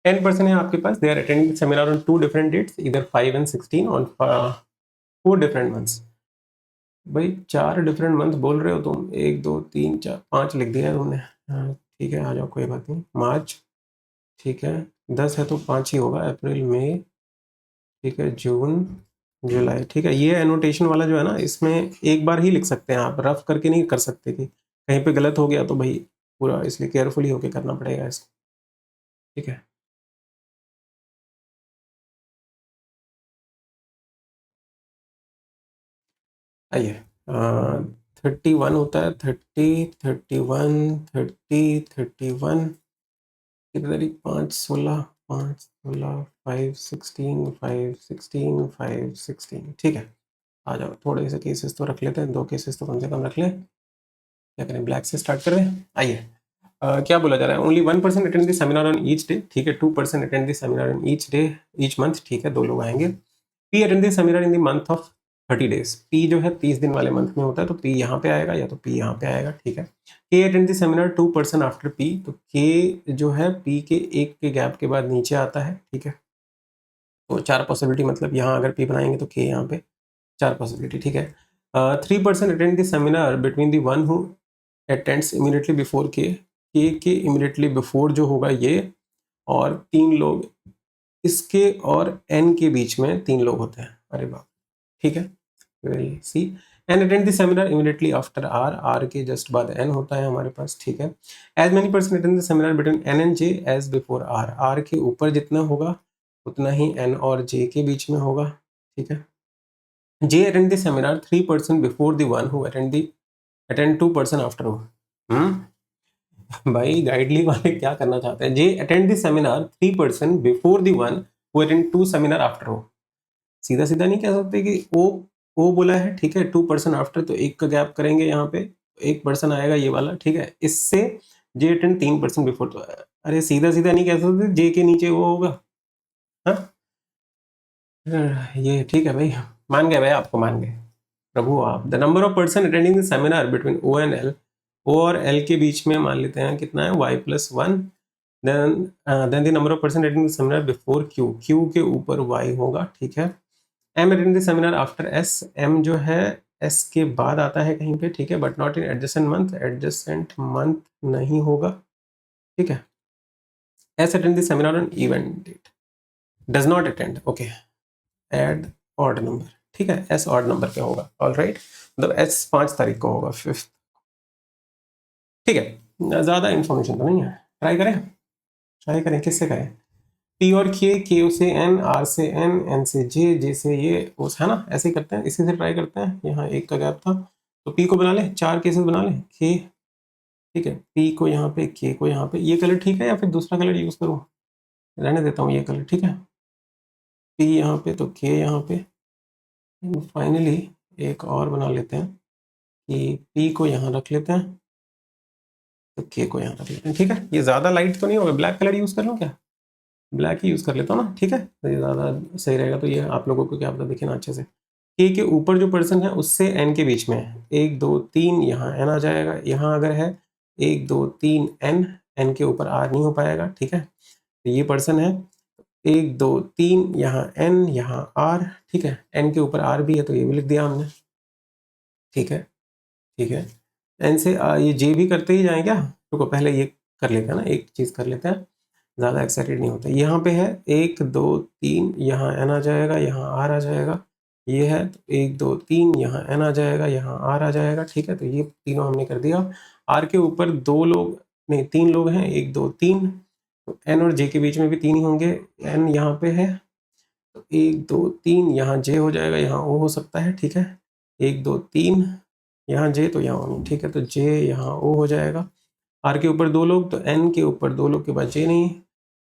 10% है आपके पास, they are attending seminar on 2 different dates, इधर 5 and 16 ऑन 4 डिफरेंट मंथ्स। भाई 4 डिफरेंट मंथ बोल रहे हो तुम, 1 2 3 4 5 लिख दिया है तुमने, हाँ ठीक है, आ जाओ कोई बात नहीं। मार्च, ठीक है, 10 है तो 5 ही होगा, अप्रैल मई, ठीक है, जून जुलाई, ठीक है। ये एनोटेशन वाला जो है ना, इसमें एक बार ही लिख सकते हैं आप, रफ करके नहीं कर सकते, कि कहीं पे गलत हो गया तो भाई पूरा, इसलिए केयरफुली होके करना पड़ेगा इसको, ठीक है। आइए, 31 होता है, 30 31 30 31, कितनी तारीख, 5/16, 5/16, 5/16, 5/16, 5/16, ठीक है। आ जाओ, थोड़े से केसेस तो रख लेते हैं, 2 केसेस तो कम से कम रख लें। क्या करें, ब्लैक से स्टार्ट करें। आइए, क्या बोला जा रहा है, only 1% attend the seminar on each day, ठीक है, 2% attend the seminar on each day each month, ठीक है, 2 लोग आएंगे। P attend the seminar in the month of 30 days, P जो है 30 दिन वाले मंथ में होता है, तो पी यहाँ पे आएगा या तो पी यहाँ पे आएगा, ठीक है। के attend the seminar 2% after P, तो के जो है पी के एक के गैप के बाद नीचे आता है, ठीक है। तो 4 पॉसिबिलिटी, मतलब यहाँ अगर पी बनाएंगे तो के यहाँ पे 4 पॉसिबिलिटी, ठीक है। 3% attend the seminar between the one who attends immediately before के इमीडिएटली बिफोर जो होगा ये, और 3 लोग इसके और एन के बीच में 3 लोग होते हैं, अरे बाप, ठीक है। C, N attend the seminar immediately after R, R के जस्ट बाद एन होता है हमारे पास, ठीक है। As many person attend the seminar between N and J as before R, R के ऊपर जितना होगा उतना ही एन और जे के बीच में होगा, ठीक है। J attend the seminar 3% before the one who attend 2% after वो। भाई गाइडली वाले क्या करना चाहते हैं, J attend the seminar 3% before the one who attend 2 seminar after वो। सीधा सीधा नहीं कह सकते कि ओ बोला है, ठीक है, 2% आफ्टर, तो एक का गैप करेंगे यहाँ पे, 1% आएगा ये वाला, ठीक है। इससे जे अटेंड 3% बिफोर, तो अरे सीधा सीधा नहीं कह सकते जे के नीचे वो होगा, हाँ। ये ठीक है भाई, मान गए भाई, आपको मान गए प्रभु आप। The number of person attending the seminar between O and L, O और एल के बीच में मान लेते हैं कितना है, y+1, then the number of person attending the seminar before Q, Q के ऊपर y होगा, ठीक है। M attend the seminar after S, M जो है एस के बाद आता है कहीं पे, ठीक है, but not in adjacent month, adjacent month नहीं होगा, ठीक है। S attend the seminar on even date, does not attend, okay, and odd number, ठीक है, एस ऑड नंबर क्या होगा, ऑलराइट, मतलब एस 5 तारीख को होगा, 5th, ठीक है। ज्यादा इंफॉर्मेशन तो नहीं है, ट्राई करें, किससे करें, पी और के से एन, आर से एन से जे से ये उस, है ना, ऐसे ही करते हैं, इसी से ट्राई करते हैं। यहाँ एक का गैप था तो पी को बना ले, 4 केसेस बना ले, के, ठीक है, पी को यहाँ पे, के को यहाँ पे, ये कलर ठीक है या फिर दूसरा कलर यूज करूँ, रहने देता हूँ ये कलर, ठीक है, पी यहाँ पे तो के यहाँ पे, फाइनली एक और बना लेते हैं कि पी को यहाँ रख लेते हैं तो के को यहाँ रख लेते हैं, ठीक है। ये ज़्यादा लाइट तो नहीं होगा, ब्लैक कलर यूज़ कर लूँ क्या, ब्लैक ही यूज़ कर लेता हूँ ना, ठीक है, तो ये ज़्यादा सही रहेगा। तो ये आप लोगों को क्या पता दिखे ना अच्छे से, के ऊपर जो पर्सन है उससे एन के बीच में है, 1 2 3 यहाँ एन आ जाएगा, यहाँ अगर है 1 2 3 एन, एन के ऊपर आर नहीं हो पाएगा, ठीक है, तो ये पर्सन है 1 2 3 यहाँ एन यहाँ आर, ठीक है, एन के ऊपर आर भी है तो ये भी लिख दिया हमने, ठीक है, ठीक है। एन से ये जे भी करते ही जाएं क्या, रुको पहले ये कर लेते हैं ना, एक चीज़ कर लेते हैं, ज़्यादा एक्साइटेड नहीं होता। यहाँ पे है 1 2 3 यहाँ एन आ जाएगा, यहाँ आर आ जाएगा, ये है तो 1 2 3 यहाँ एन आ जाएगा, यहाँ आर आ जाएगा, ठीक है, तो ये तीनों हमने कर दिया। आर के ऊपर 2 लोग नहीं 3 लोग हैं, 1 2 3, तो एन और जे के बीच में भी 3 ही होंगे, एन यहाँ पे है तो 1 2 3 यहाँ जे हो जाएगा, यहाँ ओ हो सकता है, ठीक है, 1 2 3 यहाँ जे तो यहाँ ओ, ठीक है, तो जे यहाँ ओ हो जाएगा। आर के ऊपर 2 लोग तो एन के ऊपर 2 लोग के बाद जे नहीं,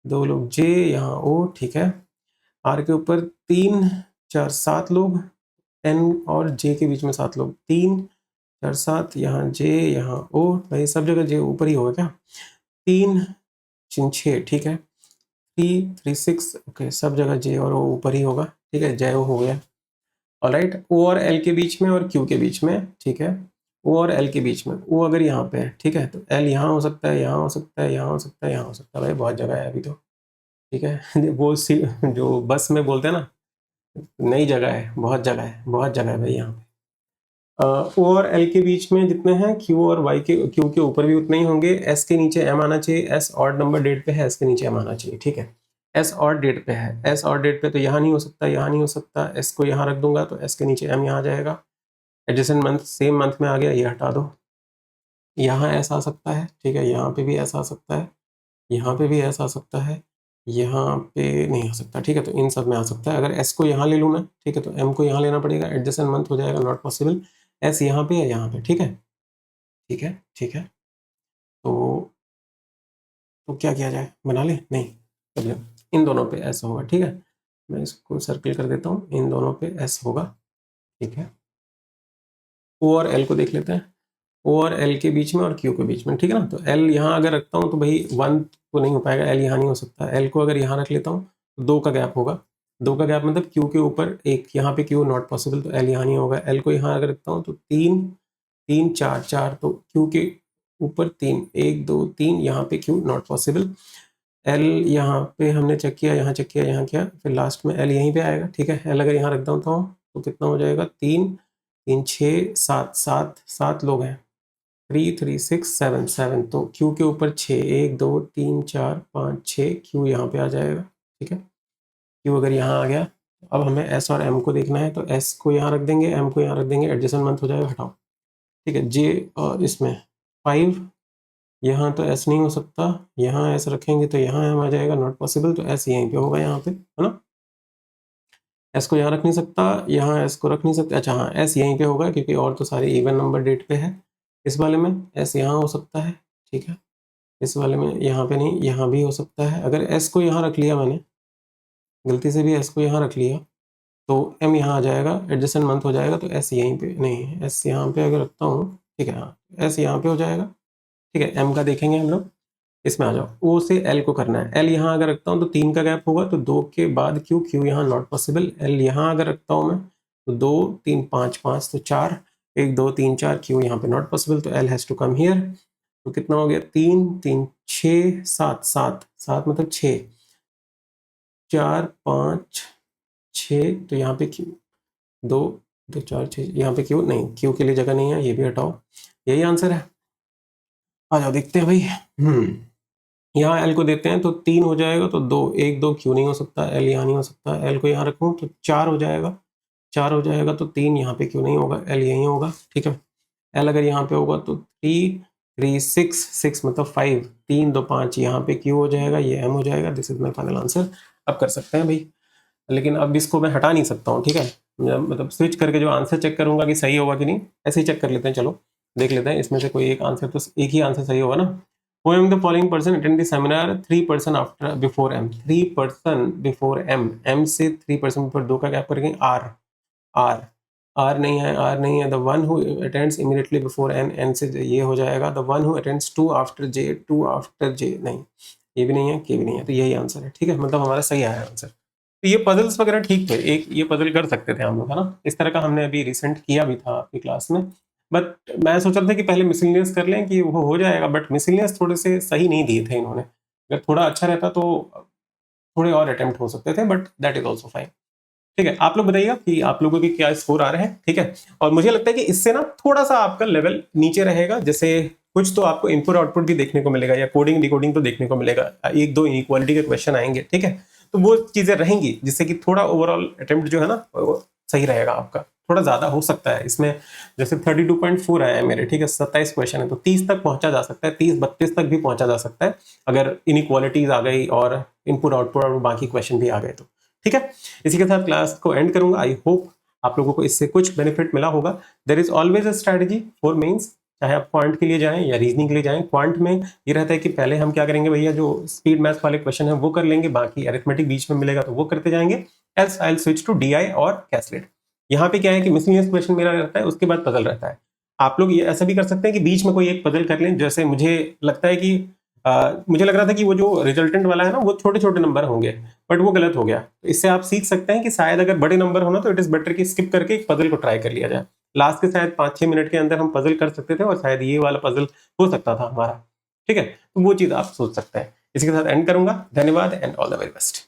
2 लोग जे यहाँ ओ, ठीक है। आर के ऊपर 3 4 7 लोग, एन और जे के बीच में 7 लोग, 3 4 7 यहाँ जे यहाँ ओ, भाई सब जगह जे ऊपर ही होगा क्या, 3 6, ठीक है, 3 3 6, ओके, सब जगह जे और ओ ऊपर ही होगा, ठीक है, जे ओ हो गया, ऑलराइट। ओ और एल के बीच में और क्यू के बीच में, ठीक है, ओ और एल के बीच में, ओ अगर यहाँ पे है, ठीक है, तो एल यहाँ हो सकता है, यहाँ हो सकता है, यहाँ हो सकता है, यहाँ हो सकता है, भाई बहुत जगह है अभी तो, ठीक है। वो जो बस में बोलते हैं ना, नई जगह है, बहुत जगह है, बहुत जगह है भाई यहाँ पे। ओ और एल के बीच में जितने हैं, क्यू और वाई के, क्यू के ऊपर भी उतने ही होंगे, एस के नीचे एम आना चाहिए, एस ऑड नंबर डेट पे है, एस के नीचे एम आना चाहिए, ठीक है, एस ऑड डेट पे है, एस ऑड डेट पे तो यहाँ नहीं हो सकता, यहाँ नहीं हो सकता, एस को यहाँ रख दूंगा तो एस के नीचे एम यहाँ आ जाएगा, एडजेसेंट मंथ सेम मंथ में आ गया, ये हटा दो, यहाँ ऐसा आ सकता है, ठीक है, यहाँ पे भी ऐसा आ सकता है, यहाँ पे भी ऐसा आ सकता है, यहाँ पे नहीं आ सकता, ठीक है, तो इन सब में आ सकता है। अगर एस को यहाँ ले लूँ मैं, ठीक है, तो एम को यहाँ लेना पड़ेगा, एडजेसेंट मंथ हो जाएगा, नॉट पॉसिबल, एस यहाँ पे है, यहाँ पे, ठीक है, ठीक है, ठीक है, तो क्या किया जाए, बना ले, नहीं, चलिए इन दोनों पे एस होगा, ठीक है, मैं इसको सर्किल कर देता हूँ, इन दोनों पे एस होगा, ठीक है। ओ और एल को देख लेते हैं, ओ और एल के बीच में और क्यू के बीच में, ठीक है ना, तो एल यहाँ अगर रखता हूँ तो भाई 1 तो नहीं हो पाएगा, एल यहाँ नहीं हो सकता, एल को अगर यहाँ रख लेता हूँ तो 2 का गैप होगा, 2 का गैप मतलब क्यू के ऊपर एक, यहाँ पे क्यू नॉट पॉसिबल, तो एल यहाँ नहीं होगा, एल को यहाँ अगर रखता हूँ तो 3 3 4 4, तो क्यू के ऊपर 3 1 2 3, यहाँ पे क्यू नॉट पॉसिबल, एल यहाँ पे हमने चेक किया, यहाँ चेक किया, यहाँ किया, फिर लास्ट में एल यहीं पे आएगा, ठीक है, एल अगर यहाँ रख देता हूँ तो कितना हो जाएगा, 3 3 6 7 7 7 लोग हैं, 3 3 6 7 7, तो क्यू के ऊपर 6 1 2 3 4 5 6, क्यू यहाँ पे आ जाएगा, ठीक है, क्यू अगर यहाँ आ गया, अब हमें एस और एम को देखना है, तो एस को यहाँ रख देंगे, एम को यहाँ रख देंगे, एडजेसेंट मंथ हो जाएगा, हटाओ, ठीक है, जे और इसमें 5, यहाँ तो एस नहीं हो सकता, यहाँ एस रखेंगे तो यहाँ एम आ जाएगा, नॉट पॉसिबल, तो एस यहीं पे होगा, यहाँ पे, है ना, एस को यहाँ रख नहीं सकता, यहाँ एस को रख नहीं सकता, अच्छा हाँ एस यहीं पे होगा क्योंकि और तो सारे इवन नंबर डेट पे है, इस वाले में एस यहाँ हो सकता है, ठीक है, इस वाले में यहाँ पे नहीं, यहाँ भी हो सकता है, अगर एस को यहाँ रख लिया मैंने, गलती से भी एस को यहाँ रख लिया तो एम यहाँ आ जाएगा, एडजेसेंट मंथ हो जाएगा, तो एस यहीं पे नहीं, एस यहाँ पे अगर रखता हूँ, ठीक है, हाँ एस यहाँ पे हो जाएगा, ठीक है, एम का देखेंगे हम लोग, इसमें आ जाओ, ओ से एल को करना है, एल यहाँ अगर रखता हूँ तो 3 का गैप होगा, तो 2 के बाद क्यू, क्यू यहाँ नॉट पॉसिबल, एल यहाँ अगर रखता हूँ मैं तो 2 3 5 5, तो 4 1 2 3 4, क्यू यहाँ पे नॉट पॉसिबल, तो L has to come here, तो कितना हो गया, 3 3 6 7 7 7 मतलब 6 4 5 6, तो यहाँ पे क्यू 2 2 4 6, यहाँ पे क्यू नहीं, क्यू के लिए जगह नहीं है, ये भी हटाओ, यही आंसर है, आ जाओ देखते हैं भाई। यहाँ एल को देते हैं तो 3 हो जाएगा, तो 2 1 2 क्यू नहीं हो सकता, एल यहाँ नहीं हो सकता, एल को यहाँ रखूँ तो 4 हो जाएगा, 4 हो जाएगा तो 3 यहाँ पे क्यों नहीं होगा, एल यहीं होगा, ठीक है। एल अगर यहाँ पे होगा तो 3 3 6 6 मतलब 5, 3 2 5 यहाँ पे क्यू हो जाएगा, ये एम हो जाएगा। This is my final answer. अब कर सकते हैं भाई, लेकिन अब इसको मैं हटा नहीं सकता हूँ, ठीक है। मतलब स्विच करके जो आंसर चेक करूंगा कि सही होगा कि नहीं, ऐसे ही चेक कर लेते हैं। चलो देख लेते हैं, इसमें से कोई एक आंसर तो एक ही आंसर सही होगा ना। Who among the following person attend the seminar 3% after before M? 3% before M, M से 3% before, दो का गैप करेंगे, R R R नहीं है, R नहीं है। The one who attends immediately before N, N से ये हो जाएगा। The one who attends 2 after J, 2 after J नहीं, ये भी नहीं है, के भी नहीं है, तो यही आंसर है, ठीक है। मतलब हमारा सही आया आंसर। तो ये पजल्स वगैरह ठीक थे, एक ये पजल कर सकते थे हम लोग, है ना। इस तरह का हमने अभी रिसेंट किया भी था आपकी क्लास में। बट मैं सोच रहा था कि पहले मिसलिनियस कर लें कि वो हो जाएगा, बट मिसलिनियस थोड़े से सही नहीं दिए थे इन्होंने। अगर थोड़ा अच्छा रहता तो थोड़े और अटेम्प्ट हो सकते थे, but that is also fine. ठीक है, आप लोग बताइएगा कि आप लोगों के क्या स्कोर आ रहे हैं, ठीक है। और मुझे लगता है कि इससे ना थोड़ा सा आपका लेवल नीचे रहेगा, जैसे कुछ तो आपको इनपुट आउटपुट भी देखने को मिलेगा, या कोडिंग डिकोडिंग तो देखने को मिलेगा, एक दो इनइक्वालिटी के क्वेश्चन आएंगे, ठीक है। तो वो चीजें रहेंगी जिससे कि थोड़ा ओवरऑल अटेम्प्ट जो है ना वो सही रहेगा आपका। थोड़ा ज्यादा हो सकता है इसमें, जैसे 32.4 आया है मेरे, ठीक है, 27 क्वेश्चन है, तो 30 तक पहुंचा जा सकता है, 30-32 तक भी पहुंचा जा सकता है अगर इनइक्वालिटीज आ गई और इनपुट आउटपुट और बाकी क्वेश्चन भी आ गए तो, ठीक है। इसी के साथ क्लास को एंड करूंगा। आई होप आप लोगों को इससे कुछ बेनिफिट मिला होगा। There is always a strategy for mains, चाहे आप क्वांट के लिए जाएं या रीजनिंग के लिए जाएं। क्वांट में ये रहता है कि पहले हम क्या करेंगे भैया, जो स्पीड मैथ्स वाले क्वेश्चन है वो कर लेंगे, बाकी अरिथमेटिक बीच में मिलेगा तो वो करते जाएंगे। Else I will switch to DI और कैसलेट। यहाँ पे क्या है कि मिसलिनियस क्वेश्चन मेरा रहता है, उसके बाद पजल रहता है। आप लोग ये ऐसा भी कर सकते हैं कि बीच में कोई एक पजल कर लें। जैसे मुझे लगता है कि मुझे लग रहा था कि वो जो रिजल्टेंट वाला है ना वो छोटे छोटे नंबर होंगे, बट वो गलत हो गया। तो इससे आप सीख सकते हैं कि शायद अगर बड़े नंबर होना तो इट इज बेटर कि स्किप करके एक पजल को ट्राई कर लिया जाए। लास्ट के शायद 5-6 मिनट के अंदर हम पजल कर सकते थे और शायद ये वाला पजल हो सकता था हमारा, ठीक है। तो वो चीज आप सोच सकते हैं। इसी के साथ एंड करूंगा। धन्यवाद and all the very best.